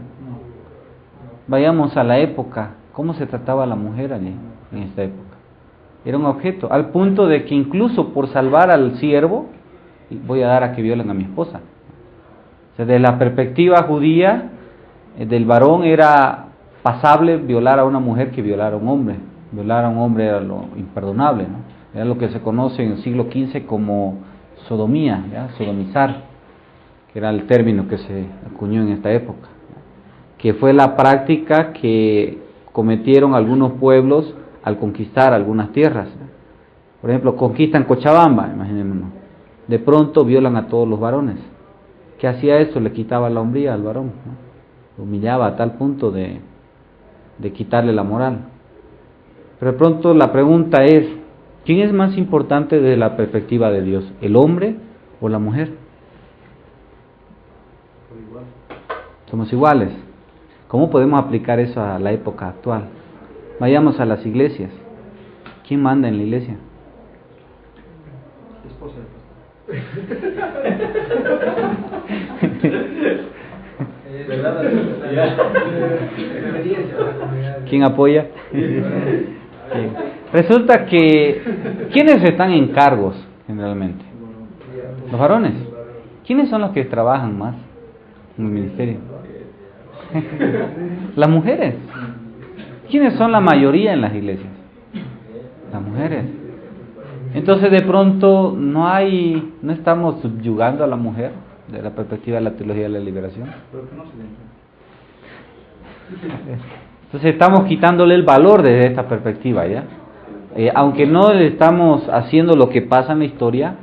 Vayamos a la época. ¿Cómo se trataba a la mujer allí en esta época? Era un objeto, al punto de que incluso por salvar al siervo, voy a dar a que violen a mi esposa. O sea, desde la perspectiva judía, del varón era pasable violar a una mujer que violar a un hombre. Violar a un hombre era lo imperdonable, ¿no? Era lo que se conoce en el siglo XV como sodomía, ¿ya? Sodomizar, que era el término que se acuñó en esta época, que fue la práctica que cometieron algunos pueblos al conquistar algunas tierras. Por ejemplo, conquistan Cochabamba, imaginémonos. De pronto violan a todos los varones. ¿Qué hacía eso? Le quitaba la hombría al varón, ¿no? Lo humillaba a tal punto de quitarle la moral. Pero de pronto la pregunta es, ¿quién es más importante desde la perspectiva de Dios? ¿El hombre o la mujer? Somos iguales. ¿Cómo podemos aplicar eso a la época actual? Vayamos a las iglesias. ¿Quién manda en la iglesia? ¿Quién apoya? ¿Quién? Resulta que ¿quiénes están en cargos generalmente? Los varones. ¿Quiénes son los que trabajan más en el ministerio? Las mujeres. ¿Quiénes son la mayoría en las iglesias? Las mujeres. Entonces de pronto no estamos subyugando a la mujer desde la perspectiva de la teología de la liberación. Entonces estamos quitándole el valor desde esta perspectiva, ¿ya? Aunque no le estamos haciendo lo que pasa en la historia,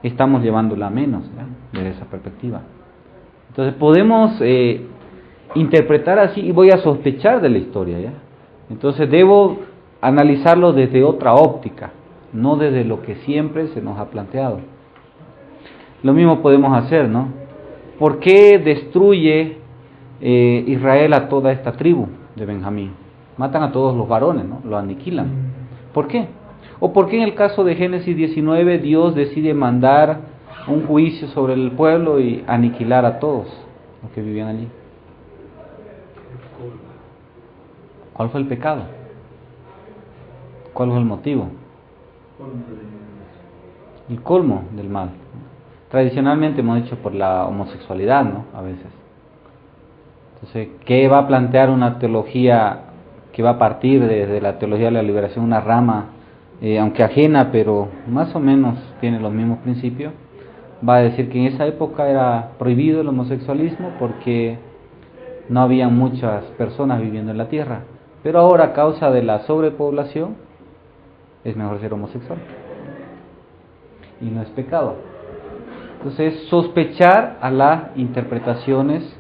estamos llevándola a menos, ¿ya? Desde esa perspectiva. Entonces podemos interpretar así y voy a sospechar de la historia, ¿ya? Entonces debo analizarlo desde otra óptica, no desde lo que siempre se nos ha planteado. Lo mismo podemos hacer, ¿no? ¿Por qué destruye Israel a toda esta tribu de Benjamín? Matan a todos los varones, ¿no? Lo aniquilan. ¿Por qué? ¿O por qué en el caso de Génesis 19 Dios decide mandar un juicio sobre el pueblo y aniquilar a todos los que vivían allí? ¿Cuál fue el pecado? ¿Cuál fue el motivo? El colmo del mal. Tradicionalmente hemos dicho por la homosexualidad, ¿no? A veces. Entonces, ¿qué va a plantear una teología que va a partir de la teología de la liberación, una rama, aunque ajena, pero más o menos tiene los mismos principios? Va a decir que en esa época era prohibido el homosexualismo porque no había muchas personas viviendo en la tierra, pero ahora a causa de la sobrepoblación es mejor ser homosexual y no es pecado. Entonces, sospechar a las interpretaciones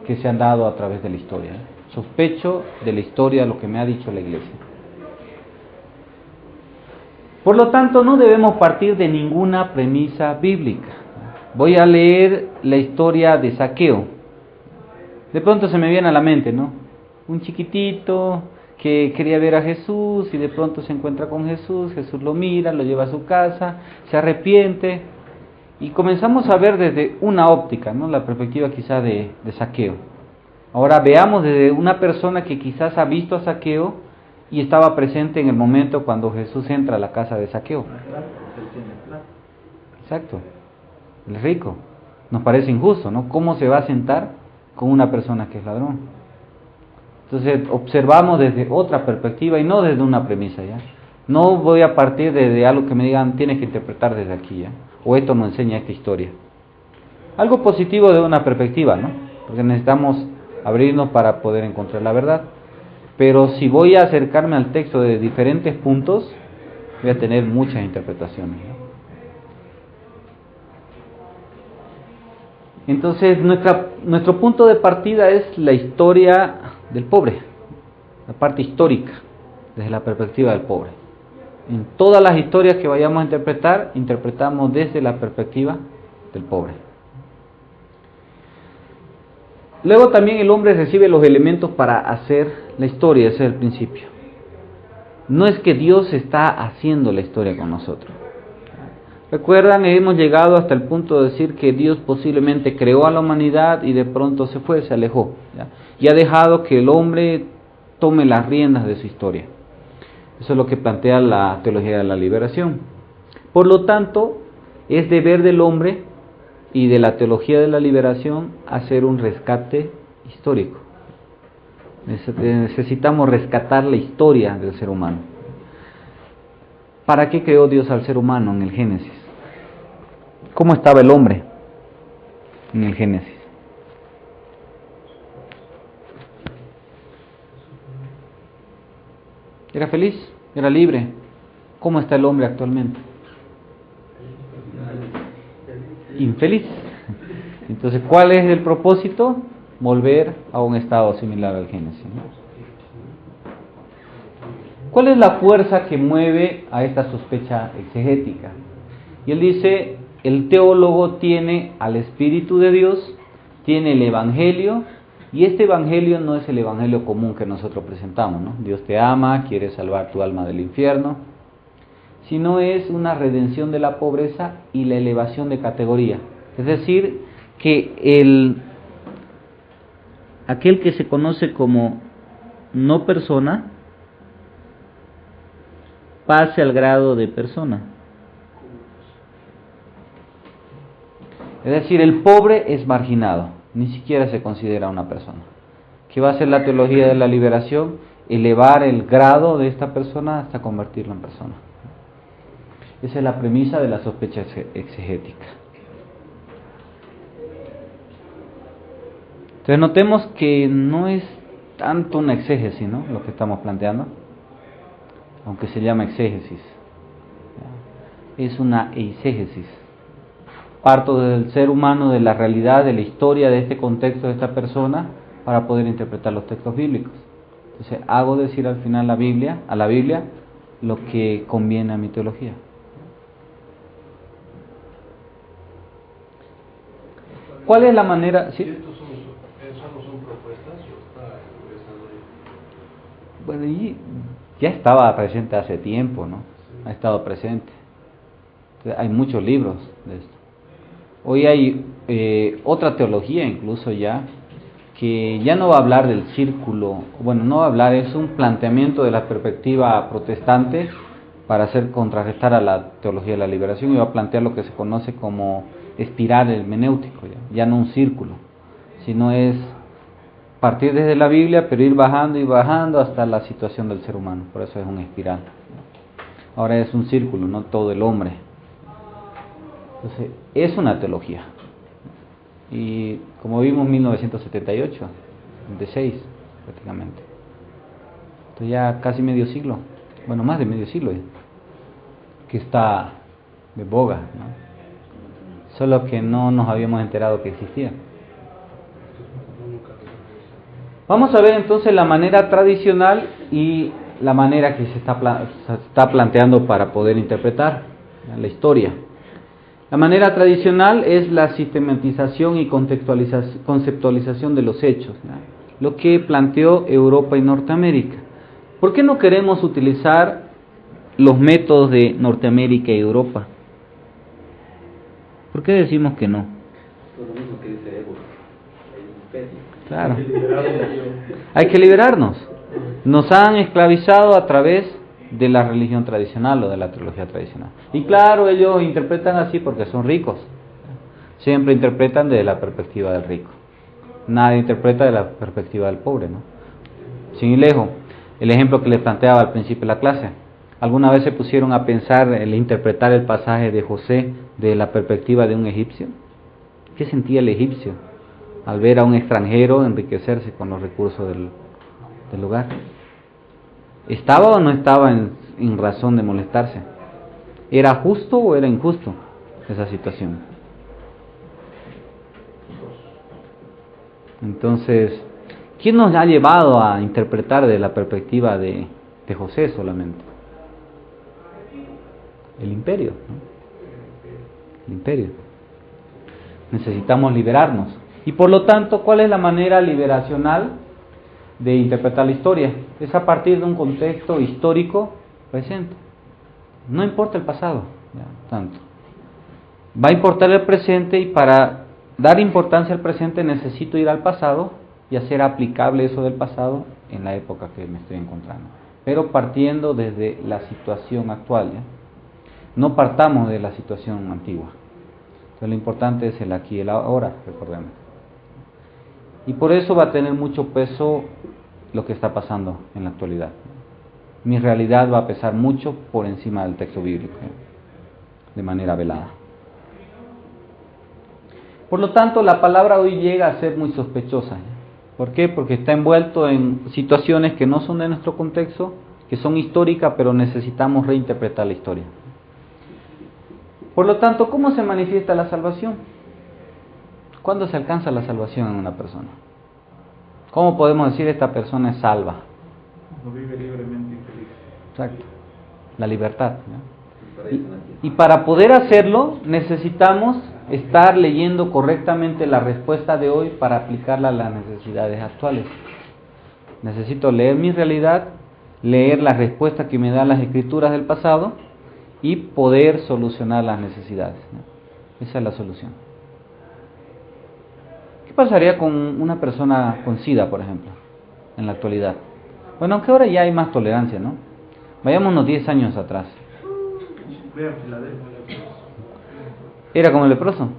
que se han dado a través de la historia. Sospecho de la historia, lo que me ha dicho la Iglesia. Por lo tanto, no debemos partir de ninguna premisa bíblica. Voy a leer la historia de Zaqueo. De pronto se me viene a la mente, ¿no? Un chiquitito que quería ver a Jesús y de pronto se encuentra con Jesús, Jesús lo mira, lo lleva a su casa, se arrepiente y comenzamos a ver desde una óptica, ¿no? La perspectiva quizá de Zaqueo. Ahora veamos desde una persona que quizás ha visto a Zaqueo y estaba presente en el momento cuando Jesús entra a la casa de Zaqueo. Exacto, el rico. Nos parece injusto, ¿no? ¿Cómo se va a sentar con una persona que es ladrón? Entonces observamos desde otra perspectiva y no desde una premisa, ¿ya? No voy a partir de algo que me digan tienes que interpretar desde aquí, ¿ya? O esto nos enseña esta historia. Algo positivo de una perspectiva, ¿no? Porque necesitamos abrirnos para poder encontrar la verdad. Pero si voy a acercarme al texto de diferentes puntos, voy a tener muchas interpretaciones, ¿no? Entonces nuestro punto de partida es la historia del pobre, la parte histórica, desde la perspectiva del pobre. En todas las historias que vayamos a interpretar, interpretamos desde la perspectiva del pobre. Luego también el hombre recibe los elementos para hacer la historia, ese es el principio. No es que Dios está haciendo la historia con nosotros. Recuerdan, hemos llegado hasta el punto de decir que Dios posiblemente creó a la humanidad y de pronto se fue, se alejó, ¿ya? Y ha dejado que el hombre tome las riendas de su historia. Eso es lo que plantea la teología de la liberación. Por lo tanto, es deber del hombre y de la teología de la liberación hacer un rescate histórico. Necesitamos rescatar la historia del ser humano. ¿Para qué creó Dios al ser humano en el Génesis? ¿Cómo estaba el hombre en el Génesis? ¿Era feliz? ¿Era libre? ¿Cómo está el hombre actualmente? Infeliz. Entonces, ¿cuál es el propósito? Volver a un estado similar al Génesis, ¿no? ¿Cuál es la fuerza que mueve a esta sospecha exegética? Y él dice, el teólogo tiene al Espíritu de Dios, tiene el Evangelio, y este Evangelio no es el Evangelio común que nosotros presentamos, ¿no? Dios te ama, quiere salvar tu alma del infierno, sino es una redención de la pobreza y la elevación de categoría. Es decir, que aquel que se conoce como no persona, pase al grado de persona. Es decir, el pobre es marginado, ni siquiera se considera una persona. ¿Qué va a hacer la teología de la liberación? Elevar el grado de esta persona hasta convertirlo en persona. Esa es la premisa de la sospecha exegética. Entonces notemos que no es tanto una exégesis, ¿no?, lo que estamos planteando, aunque se llama exégesis, es una eisegesis. parto del ser humano, de la realidad, de la historia, de este contexto de esta persona, para poder interpretar los textos bíblicos. Entonces hago decir al final a la Biblia, lo que conviene a mi teología. ¿Cuál es la manera? ¿Sí? ¿Estos son propuestas o está empezando ahí? Bueno, y ya estaba presente hace tiempo, ¿no? Ha estado presente. Entonces, hay muchos libros de esto. Hoy hay otra teología incluso ya, que ya no va a hablar del círculo, bueno, no va a hablar, es un planteamiento de la perspectiva protestante para hacer contrarrestar a la teología de la liberación, y va a plantear lo que se conoce como espiral hermenéutico, ya no un círculo, sino es partir desde la Biblia, pero ir bajando y bajando hasta la situación del ser humano, por eso es una espiral. Ahora es un círculo, no todo el hombre. Entonces, es una teología. Y como vimos 1978, 26 prácticamente. Entonces ya casi medio siglo, bueno, más de medio siglo ya, que está de boga, ¿no? Solo que no nos habíamos enterado que existía. Vamos a ver entonces la manera tradicional y la manera que se está planteando para poder interpretar la historia. La manera tradicional es la sistematización y conceptualización de los hechos, ¿no? Lo que planteó Europa y Norteamérica. ¿Por qué no queremos utilizar los métodos de Norteamérica y Europa? ¿Por qué decimos que no? Lo mismo que dice Evo, el imperio. Claro. Hay que liberarnos. Nos han esclavizado a través de la religión tradicional o de la teología tradicional. Y claro, ellos interpretan así porque son ricos. Siempre interpretan desde la perspectiva del rico. Nadie interpreta de la perspectiva del pobre, ¿no? Sin ir lejos, el ejemplo que les planteaba al principio de la clase. ¿Alguna vez se pusieron a pensar en interpretar el pasaje de José de la perspectiva de un egipcio? ¿Qué sentía el egipcio al ver a un extranjero enriquecerse con los recursos del lugar? ¿Estaba o no estaba en razón de molestarse? ¿Era justo o era injusto esa situación? Entonces, ¿quién nos ha llevado a interpretar de la perspectiva de José solamente? El imperio, ¿no? El imperio. Necesitamos liberarnos. Y por lo tanto, ¿cuál es la manera liberacional de interpretar la historia? Es a partir de un contexto histórico presente. No importa el pasado, ya, tanto. Va a importar el presente, y para dar importancia al presente necesito ir al pasado y hacer aplicable eso del pasado en la época que me estoy encontrando. Pero partiendo desde la situación actual, ¿ya? No partamos de la situación antigua. Entonces lo importante es el aquí y el ahora, recordemos. Y por eso va a tener mucho peso lo que está pasando en la actualidad. Mi realidad va a pesar mucho por encima del texto bíblico, de manera velada. Por lo tanto, la palabra hoy llega a ser muy sospechosa. ¿Por qué? Porque está envuelto en situaciones que no son de nuestro contexto, que son históricas, pero necesitamos reinterpretar la historia. Por lo tanto, ¿cómo se manifiesta la salvación? ¿Cuándo se alcanza la salvación en una persona? ¿Cómo podemos decir esta persona es salva? No vive libremente y feliz. Exacto, la libertad, ¿no? Y para poder hacerlo necesitamos estar leyendo correctamente la respuesta de hoy para aplicarla a las necesidades actuales. Necesito leer mi realidad, leer la respuesta que me dan las escrituras del pasado y poder solucionar las necesidades, ¿no? Esa es la solución. ¿Qué pasaría con una persona con SIDA, por ejemplo, en la actualidad? Bueno, aunque ahora ya hay más tolerancia, ¿no? Vayamos unos 10 años atrás. Vean Filadelfia. Era como el leproso.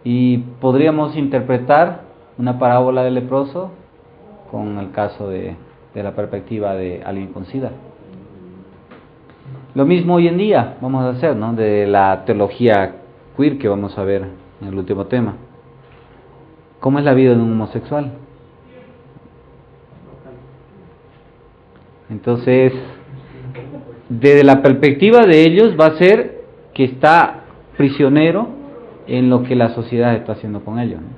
Y podríamos interpretar una parábola del leproso con el caso de la perspectiva de alguien con SIDA. Lo mismo hoy en día vamos a hacer, ¿no? De la teología queer que vamos a ver en el último tema. ¿Cómo es la vida de un homosexual? Entonces, desde la perspectiva de ellos va a ser que está prisionero en lo que la sociedad está haciendo con ellos, ¿no?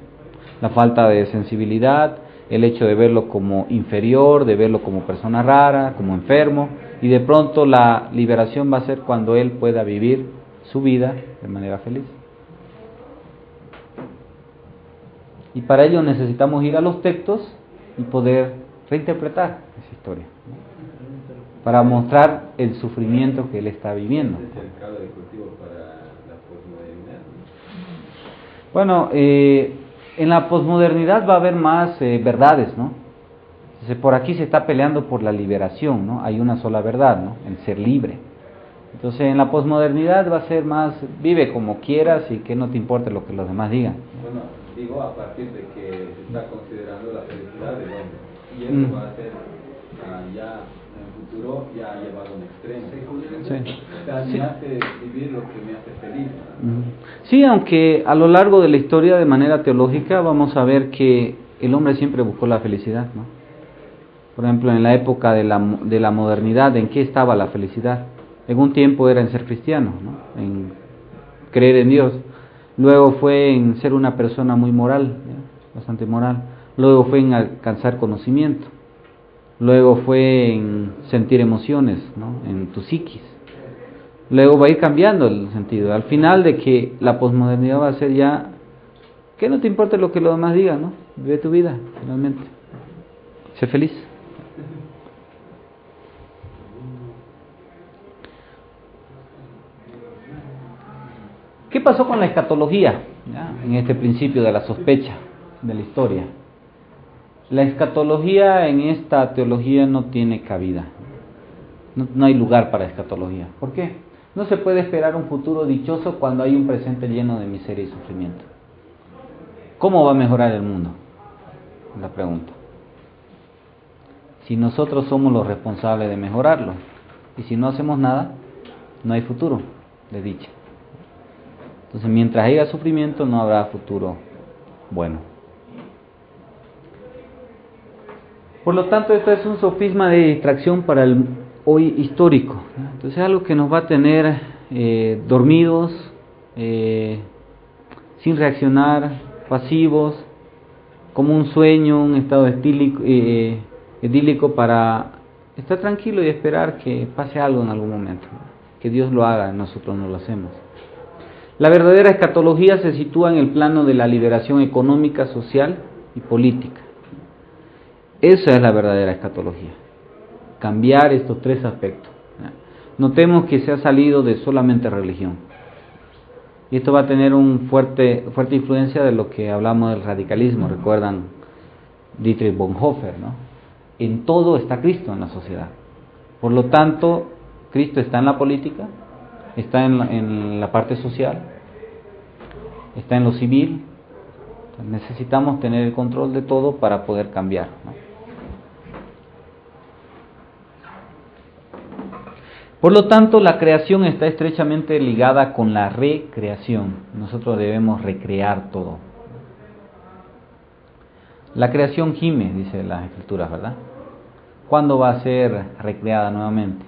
La falta de sensibilidad, el hecho de verlo como inferior, de verlo como persona rara, como enfermo, y de pronto la liberación va a ser cuando él pueda vivir su vida de manera feliz. Y para ello necesitamos ir a los textos y poder reinterpretar esa historia, ¿no? Para mostrar el sufrimiento que él está viviendo. ¿Es el caldo de cultivo para la posmodernidad? Bueno, en la posmodernidad va a haber más verdades, ¿no? Entonces, por aquí se está peleando por la liberación, ¿no? Hay una sola verdad, ¿no? El ser libre. Entonces, en la posmodernidad va a ser más, vive como quieras y que no te importe lo que los demás digan. Bueno, digo a partir de que se está considerando la felicidad del hombre. Y eso va a ser ya en el futuro ya llevado a un extremo. Sí. O sea, me hace vivir lo que me hace feliz. Sí, aunque a lo largo de la historia de manera teológica vamos a ver que el hombre siempre buscó la felicidad, ¿no? Por ejemplo, en la época de la modernidad, ¿en qué estaba la felicidad? En un tiempo era en ser cristiano, ¿no? En creer en Dios. Luego fue en ser una persona muy moral, ¿ya? Bastante moral. Luego fue en alcanzar conocimiento. Luego fue en sentir emociones, ¿no? En tu psiquis. Luego va a ir cambiando el sentido. Al final de que la posmodernidad va a ser ya que no te importe lo que los demás digan, ¿no? Vive tu vida, finalmente. Sé feliz. ¿Qué pasó con la escatología? ¿Ya? En este principio de la sospecha de la historia. La escatología en esta teología no tiene cabida. No hay lugar para escatología. ¿Por qué? No se puede esperar un futuro dichoso cuando hay un presente lleno de miseria y sufrimiento. ¿Cómo va a mejorar el mundo? La pregunta. Si nosotros somos los responsables de mejorarlo, y si no hacemos nada, no hay futuro de dicha. Entonces, mientras haya sufrimiento, no habrá futuro bueno. Por lo tanto, esto es un sofisma de distracción para el hoy histórico. Entonces, es algo que nos va a tener dormidos, sin reaccionar, pasivos, como un sueño, un estado idílico para estar tranquilo y esperar que pase algo en algún momento, que Dios lo haga, nosotros no lo hacemos. La verdadera escatología se sitúa en el plano de la liberación económica, social y política. Esa es la verdadera escatología. Cambiar estos tres aspectos. Notemos que se ha salido de solamente religión. Y esto va a tener una fuerte influencia de lo que hablamos del radicalismo. Recuerdan Dietrich Bonhoeffer, ¿no? En todo está Cristo en la sociedad. Por lo tanto, Cristo está en la política, está en la parte social, está en lo civil. Necesitamos tener el control de todo para poder cambiar, ¿no? Por lo tanto, la creación está estrechamente ligada con la recreación. Nosotros debemos recrear todo. La creación gime, dice las Escrituras, ¿verdad? ¿Cuándo va a ser recreada nuevamente?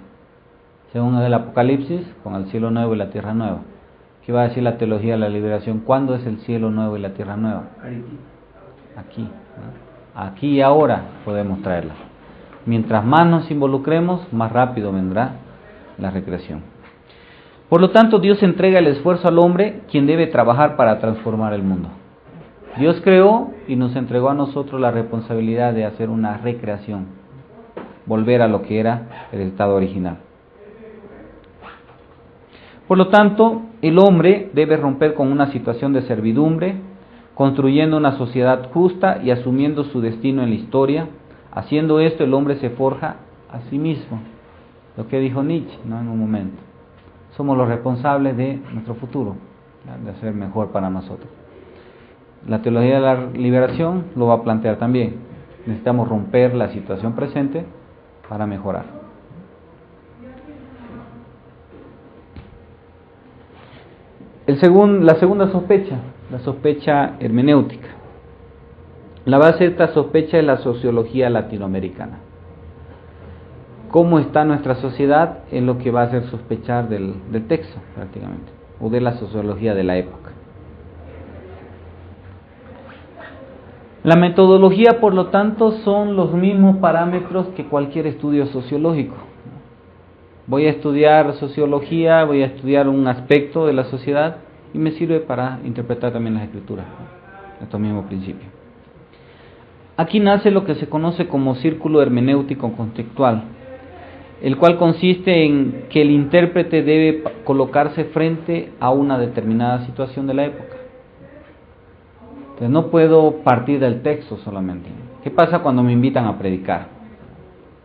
Según el Apocalipsis, con el cielo nuevo y la tierra nueva. ¿Qué va a decir la teología de la liberación? ¿Cuándo es el cielo nuevo y la tierra nueva? Aquí, ¿no? Aquí y ahora podemos traerla. Mientras más nos involucremos, más rápido vendrá la recreación. Por lo tanto, Dios entrega el esfuerzo al hombre, quien debe trabajar para transformar el mundo. Dios creó y nos entregó a nosotros la responsabilidad de hacer una recreación, volver a lo que era el estado original. Por lo tanto, el hombre debe romper con una situación de servidumbre, construyendo una sociedad justa y asumiendo su destino en la historia. Haciendo esto, el hombre se forja a sí mismo. Lo que dijo Nietzsche, ¿no? En un momento. Somos los responsables de nuestro futuro, ¿ya? De hacer mejor para nosotros. La teología de la liberación lo va a plantear también. Necesitamos romper la situación presente para mejorar. La segunda sospecha, la sospecha hermenéutica. La base de esta sospecha es la sociología latinoamericana. Cómo está nuestra sociedad es lo que va a hacer sospechar del texto, prácticamente, o de la sociología de la época. La metodología, por lo tanto, son los mismos parámetros que cualquier estudio sociológico. Voy a estudiar sociología, voy a estudiar un aspecto de la sociedad y me sirve para interpretar también las escrituras, estos mismos principios. Aquí nace lo que se conoce como círculo hermenéutico contextual, el cual consiste en que el intérprete debe colocarse frente a una determinada situación de la época. Entonces no puedo partir del texto solamente. ¿Qué pasa cuando me invitan a predicar?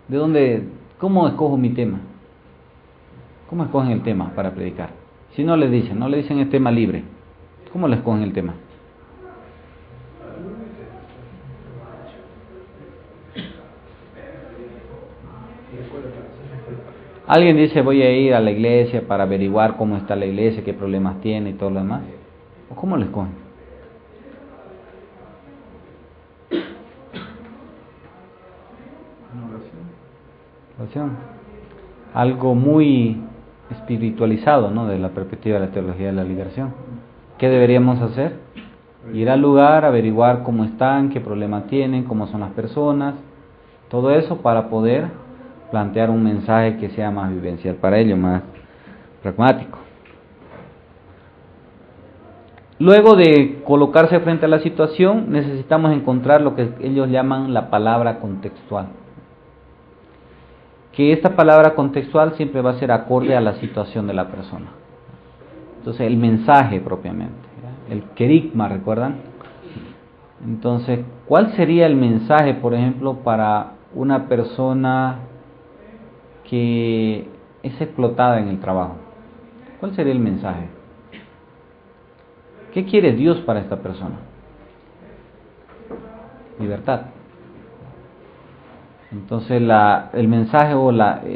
¿De dónde? ¿Cómo escojo mi tema? ¿Cómo escogen el tema para predicar? Si no le dicen es tema libre, ¿cómo le escogen el tema? Alguien dice voy a ir a la iglesia para averiguar cómo está la iglesia, qué problemas tiene y todo lo demás. ¿O cómo le escogen? Oración. Algo muy espiritualizado, ¿no? De la perspectiva de la teología de la liberación. ¿Qué deberíamos hacer? Ir al lugar, averiguar cómo están, qué problemas tienen, cómo son las personas, todo eso para poder plantear un mensaje que sea más vivencial para ellos, más pragmático. Luego de colocarse frente a la situación, necesitamos encontrar lo que ellos llaman la palabra contextual. Que esta palabra contextual siempre va a ser acorde a la situación de la persona. Entonces, el mensaje propiamente, ¿ya? El querigma, ¿recuerdan? Entonces, ¿cuál sería el mensaje, por ejemplo, para una persona que es explotada en el trabajo? ¿Cuál sería el mensaje? ¿Qué quiere Dios para esta persona? Libertad. Entonces el mensaje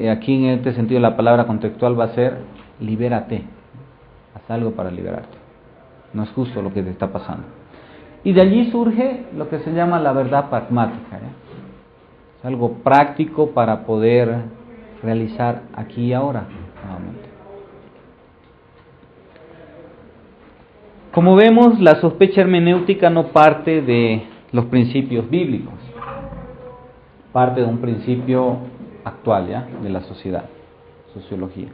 aquí en este sentido la palabra contextual va a ser libérate, haz algo para liberarte, no es justo lo que te está pasando. Y de allí surge lo que se llama la verdad pragmática, ¿ya? Es algo práctico para poder realizar aquí y ahora nuevamente. Como vemos, la sospecha hermenéutica no parte de los principios bíblicos, parte de un principio actual, ¿ya? De la sociedad, sociología.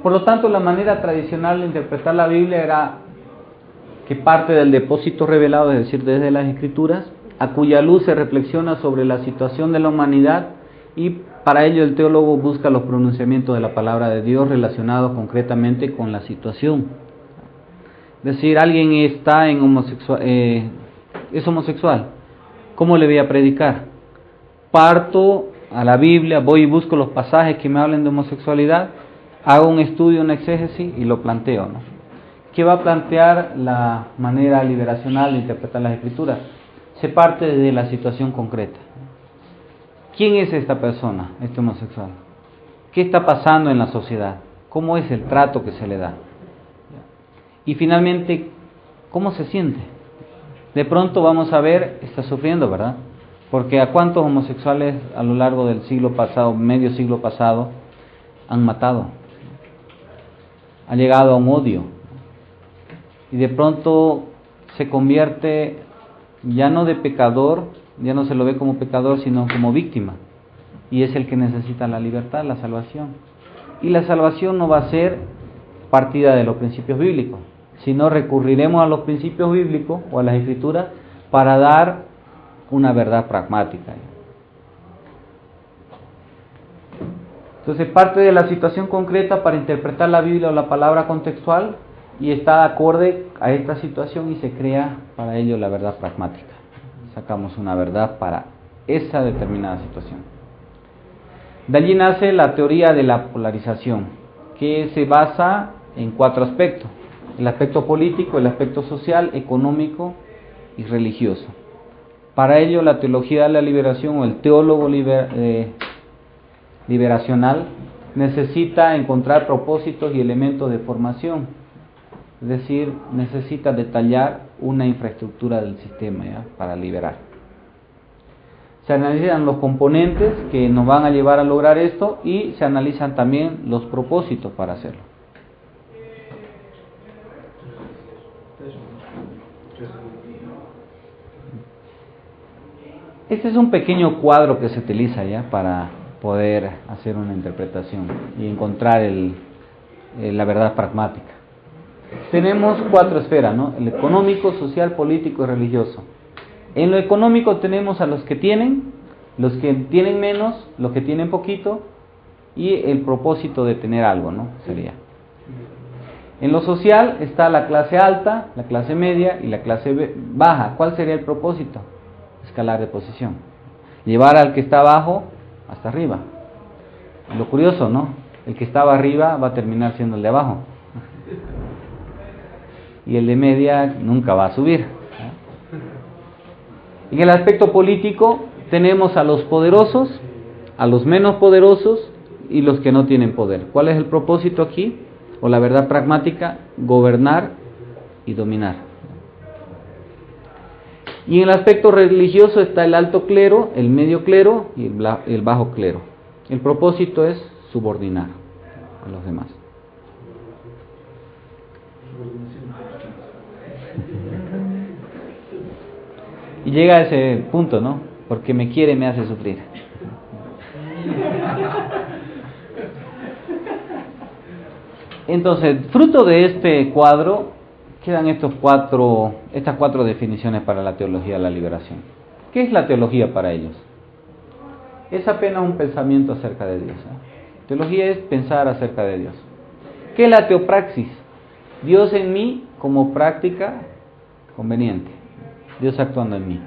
Por lo tanto, la manera tradicional de interpretar la Biblia era que parte del depósito revelado, es decir, desde las Escrituras, a cuya luz se reflexiona sobre la situación de la humanidad y para ello el teólogo busca los pronunciamientos de la palabra de Dios relacionados concretamente con la situación. Es decir, alguien está es homosexual. ¿Cómo le voy a predicar? Parto a la Biblia, voy y busco los pasajes que me hablen de homosexualidad, hago un estudio, una exégesis y lo planteo, ¿no? ¿Qué va a plantear la manera liberacional de interpretar las Escrituras? Se parte de la situación concreta. ¿Quién es esta persona, este homosexual? ¿Qué está pasando en la sociedad? ¿Cómo es el trato que se le da? Y finalmente, ¿cómo se siente? De pronto vamos a ver, está sufriendo, ¿verdad? Porque a cuántos homosexuales a lo largo del siglo pasado, medio siglo pasado, han matado. Ha llegado a un odio. Y de pronto se convierte ya no de pecador, ya no se lo ve como pecador, sino como víctima. Y es el que necesita la libertad, la salvación. Y la salvación no va a ser partida de los principios bíblicos, sino recurriremos a los principios bíblicos o a las Escrituras para dar una verdad pragmática. Entonces parte de la situación concreta para interpretar la Biblia o la palabra contextual y está acorde a esta situación y se crea para ello la verdad pragmática. Sacamos una verdad para esa determinada situación. De allí nace la teoría de la polarización, que se basa en 4 aspectos: el aspecto político, el aspecto social, económico y religioso. Para ello la teología de la liberación o el teólogo liberacional necesita encontrar propósitos y elementos de formación, es decir, necesita detallar una infraestructura del sistema, ¿ya? Para liberar. Se analizan los componentes que nos van a llevar a lograr esto y se analizan también los propósitos para hacerlo. Este es un pequeño cuadro que se utiliza ya para poder hacer una interpretación y encontrar la verdad pragmática. Tenemos 4 esferas, ¿no? El económico, social, político y religioso. En lo económico tenemos a los que tienen menos, los que tienen poquito y el propósito de tener algo, ¿no? Sería. En lo social está la clase alta, la clase media y la clase baja. ¿Cuál sería el propósito? Escalar de posición. Llevar al que está abajo hasta arriba. Lo curioso, ¿no? El que estaba arriba va a terminar siendo el de abajo. Y el de media nunca va a subir. En el aspecto político tenemos a los poderosos, a los menos poderosos y los que no tienen poder. ¿Cuál es el propósito aquí? O la verdad pragmática: gobernar y dominar. Y en el aspecto religioso está el alto clero, el medio clero y el bajo clero. El propósito es subordinar a los demás. Y llega a ese punto, ¿no? Porque me quiere, me hace sufrir. Entonces, fruto de este cuadro, quedan estas 4 definiciones para la teología de la liberación. ¿Qué es la teología para ellos? Es apenas un pensamiento acerca de Dios. Teología es pensar acerca de Dios. ¿Qué es la teopraxis? Dios en mí como práctica conveniente. Dios actuando en mí.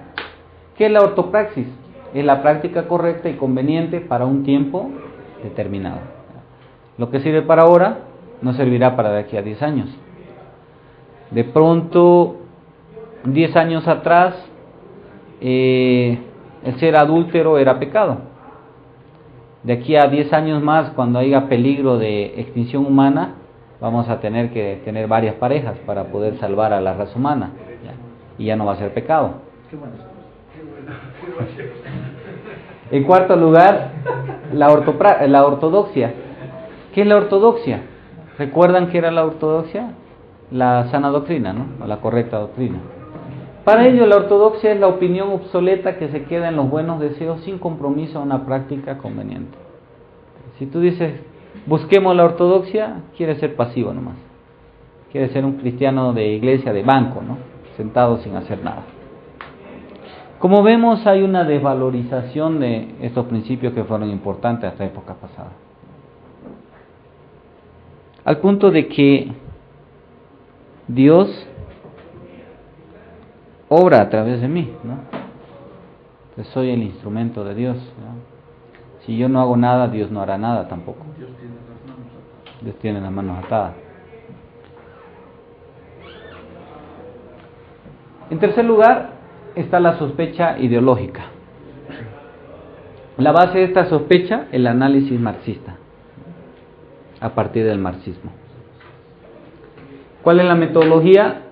¿Qué es la ortopraxis? Es la práctica correcta y conveniente para un tiempo determinado. Lo que sirve para ahora no servirá para de aquí a 10 años. De pronto, 10 años atrás, el ser adúltero era pecado. De aquí a 10 años más, cuando haya peligro de extinción humana, vamos a tener que tener varias parejas para poder salvar a la raza humana. Y ya no va a ser pecado. En cuarto lugar, la ortodoxia. ¿Qué es la ortodoxia? ¿Recuerdan qué era la ortodoxia? La sana doctrina, ¿no? O la correcta doctrina. Para ello, la ortodoxia es la opinión obsoleta que se queda en los buenos deseos sin compromiso a una práctica conveniente. Si tú dices, busquemos la ortodoxia, quiere ser pasivo nomás. Quiere ser un cristiano de iglesia, de banco, ¿no? Sentado sin hacer nada. Como vemos, hay una desvalorización de estos principios que fueron importantes hasta época pasada. Al punto de que Dios obra a través de mí, ¿no? Yo soy el instrumento de Dios, ¿no? Si yo no hago nada, Dios no hará nada tampoco. Dios tiene las manos atadas. En tercer lugar está la sospecha ideológica. La base de esta sospecha, el análisis marxista, a partir del marxismo. ¿Cuál es la metodología?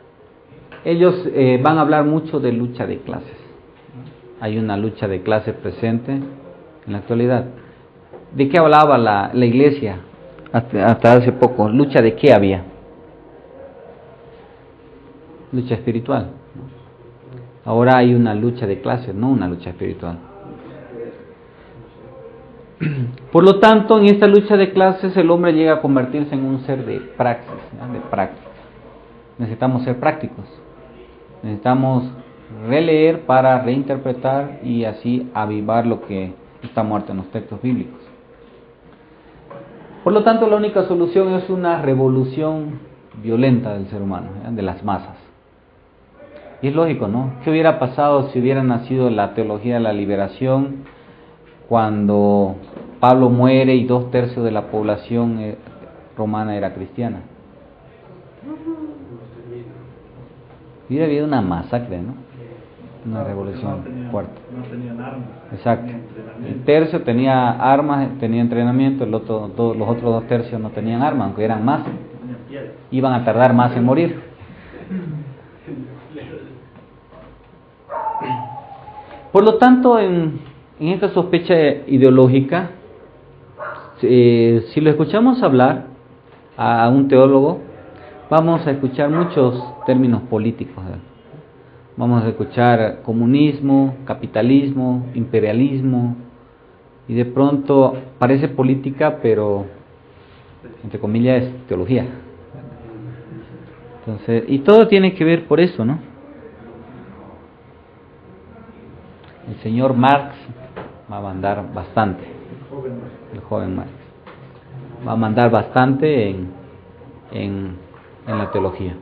Ellos van a hablar mucho de lucha de clases. Hay una lucha de clases presente en la actualidad. ¿De qué hablaba la iglesia hasta hace poco? ¿Lucha de qué había? Lucha espiritual. Ahora hay una lucha de clases, no una lucha espiritual. Por lo tanto, en esta lucha de clases el hombre llega a convertirse en un ser de praxis, ¿no? De práctica. Necesitamos ser prácticos. Necesitamos releer para reinterpretar y así avivar lo que está muerto en los textos bíblicos. Por lo tanto, la única solución es una revolución violenta del ser humano, ¿eh? De las masas. Y es lógico, ¿no? ¿Qué hubiera pasado si hubiera nacido la teología de la liberación cuando Pablo muere y 2/3 de la población romana era cristiana? Hubiera habido una masacre, ¿no? Una revolución fuerte. No tenían armas. Exacto. El tercio tenía armas, tenía entrenamiento, los otros 2/3 no tenían armas, aunque eran más. Iban a tardar más en morir. Por lo tanto, en esta sospecha ideológica, si lo escuchamos hablar a un teólogo, vamos a escuchar muchos términos políticos. vamos a escuchar comunismo, capitalismo, imperialismo, y de pronto parece política, pero entre comillas es teología. Entonces, y todo tiene que ver por eso, ¿no? El señor Marx va a mandar bastante, el joven Marx va a mandar bastante en la teología.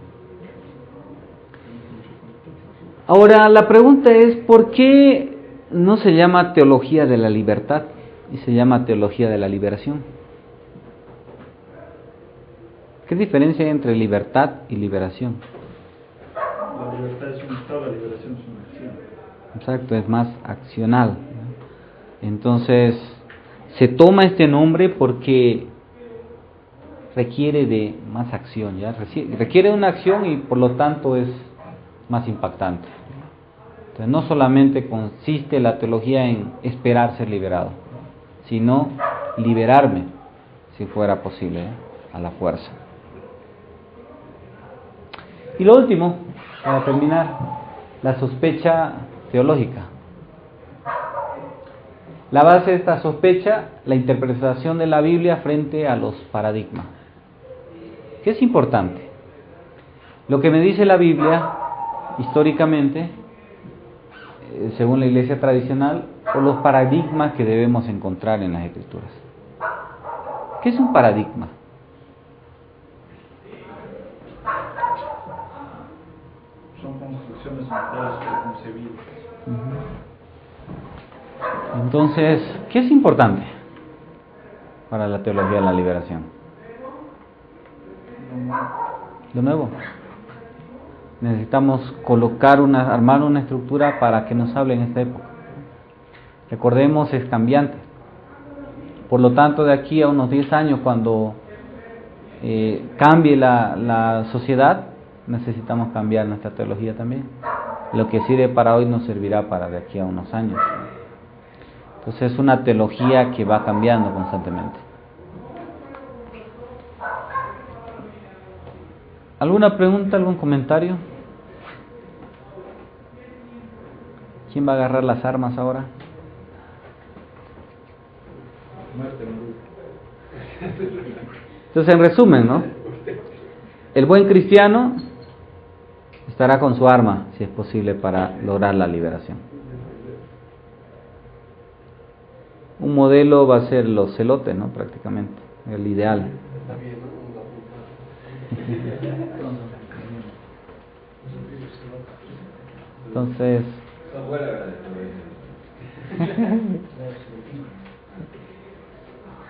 Ahora, la pregunta es, ¿por qué no se llama teología de la libertad y se llama teología de la liberación? ¿Qué diferencia hay entre libertad y liberación? La libertad es un estado, la liberación es una acción. Exacto, es más accional. Entonces, se toma este nombre porque requiere de más acción, ¿ya? Requiere una acción y por lo tanto es más impactante. Entonces, no solamente consiste la teología en esperar ser liberado, sino liberarme, si fuera posible, a la fuerza. Y lo último, para terminar, la sospecha teológica. La base de esta sospecha, la interpretación de la Biblia frente a los paradigmas. ¿Qué es importante? Lo que me dice la Biblia, históricamente, según la iglesia tradicional, o los paradigmas que debemos encontrar en las Escrituras. ¿Qué es un paradigma? Son construcciones mentales preconcebidas. Entonces, ¿qué es importante para la teología de la liberación? Lo nuevo. Necesitamos armar una estructura para que nos hable en esta época. Recordemos, es cambiante. Por lo tanto, de aquí a unos 10 años, cuando cambie la sociedad, necesitamos cambiar nuestra teología también. Lo que sirve para hoy nos servirá para de aquí a unos años. Entonces es una teología que va cambiando constantemente. ¿Alguna pregunta, algún comentario? ¿Quién va a agarrar las armas ahora? Entonces, en resumen, ¿no? El buen cristiano estará con su arma, si es posible, para lograr la liberación. Un modelo va a ser los celotes, ¿no? Prácticamente, el ideal. Entonces,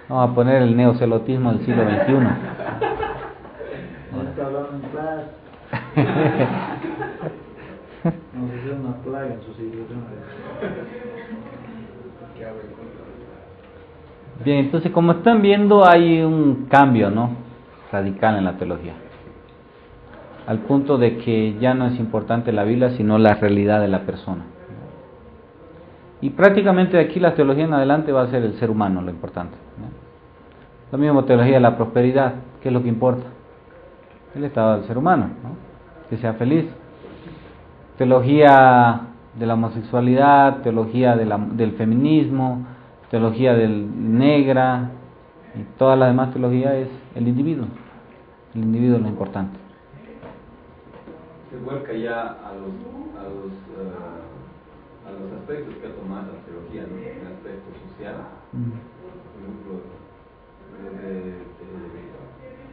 vamos a poner el neocelotismo del siglo XXI. Está hablando en clase. Nos hicieron una plaga en sus iglesias. Bien, entonces como están viendo hay un cambio, ¿no? Radical en la teología. Al punto de que ya no es importante la Biblia, sino la realidad de la persona. Y prácticamente de aquí la teología en adelante va a ser el ser humano lo importante, ¿no? La misma teología de la prosperidad, ¿qué es lo que importa? El estado del ser humano, ¿no? Que sea feliz. Teología de la homosexualidad, teología del feminismo, teología negra, y toda la demás teología es el individuo. El individuo es lo importante. Se vuelca ya a los aspectos que ha tomado la teología, ¿no? El aspecto social. Por ejemplo,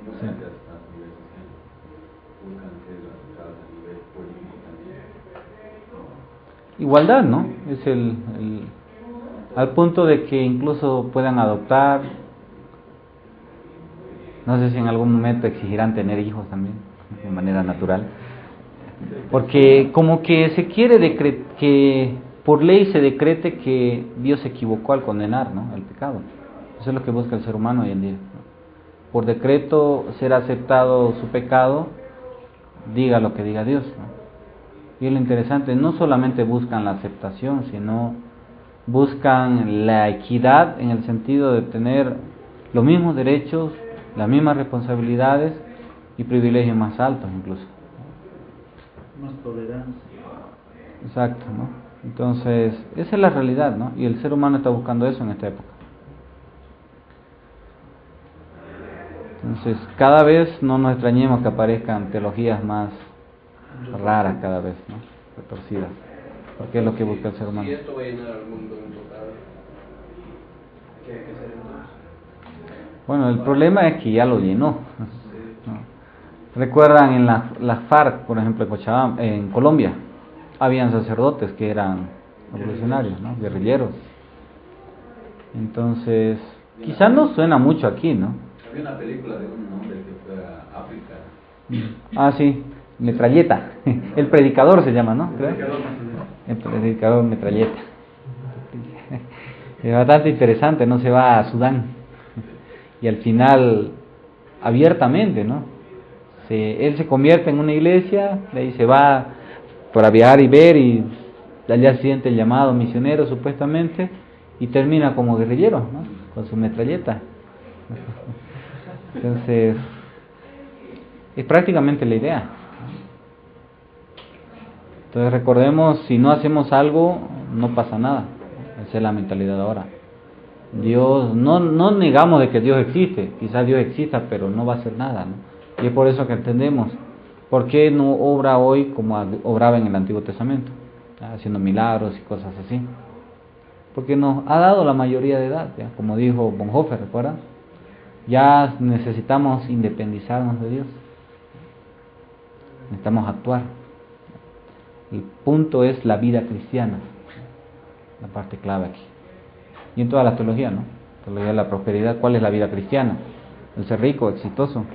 Sí. a nivel social, buscan ser aceptados a nivel político también. Igualdad, ¿no? Es al punto de que incluso puedan adoptar. No sé si en algún momento exigirán tener hijos también, de manera natural. Porque como que se quiere que por ley se decrete que Dios se equivocó al condenar, ¿no?, el pecado. Eso es lo que busca el ser humano hoy en día. Por decreto ser aceptado su pecado, diga lo que diga Dios, ¿no? Y lo interesante, no solamente buscan la aceptación, sino buscan la equidad en el sentido de tener los mismos derechos, las mismas responsabilidades y privilegios más altos incluso. Más tolerancia. Exacto, ¿no? Entonces, esa es la realidad, ¿no? Y el ser humano está buscando eso en esta época. Entonces, cada vez no nos extrañemos que aparezcan teologías más raras cada vez, ¿no? Retorcidas. Porque es lo que busca el ser humano. Si esto va a llenar al mundo en total, ¿qué hay que hacer entonces? Bueno, el problema es que ya lo llenó, ¿no? Recuerdan en las FARC, por ejemplo, en Cochabamba, en Colombia, habían sacerdotes que eran revolucionarios, ¿no? Guerrilleros. Entonces, quizás no suena mucho aquí, ¿no? Había una película de un hombre que fue a África. Ah, sí, Metralleta. El predicador se llama, ¿no? ¿Creo? El predicador Metralleta. Es bastante interesante, ¿no? Se va a Sudán. Y al final, abiertamente, ¿no? Él se convierte en una iglesia, de ahí se va para viajar y ver, y al día siguiente el llamado misionero, supuestamente, y termina como guerrillero, ¿no? Con su metralleta. Entonces, es prácticamente la idea. Entonces recordemos, si no hacemos algo, no pasa nada. Esa es la mentalidad ahora. Dios, no negamos de que Dios existe, quizás Dios exista, pero no va a hacer nada, ¿no? Y es por eso que entendemos, ¿por qué no obra hoy como obraba en el Antiguo Testamento? Haciendo milagros y cosas así. Porque nos ha dado la mayoría de edad, ¿ya? Como dijo Bonhoeffer, ¿recuerdan? Ya necesitamos independizarnos de Dios. Necesitamos actuar. El punto es la vida cristiana, la parte clave aquí. Y en toda la teología, ¿no? Teología de la prosperidad, ¿cuál es la vida cristiana? El ser rico, exitoso.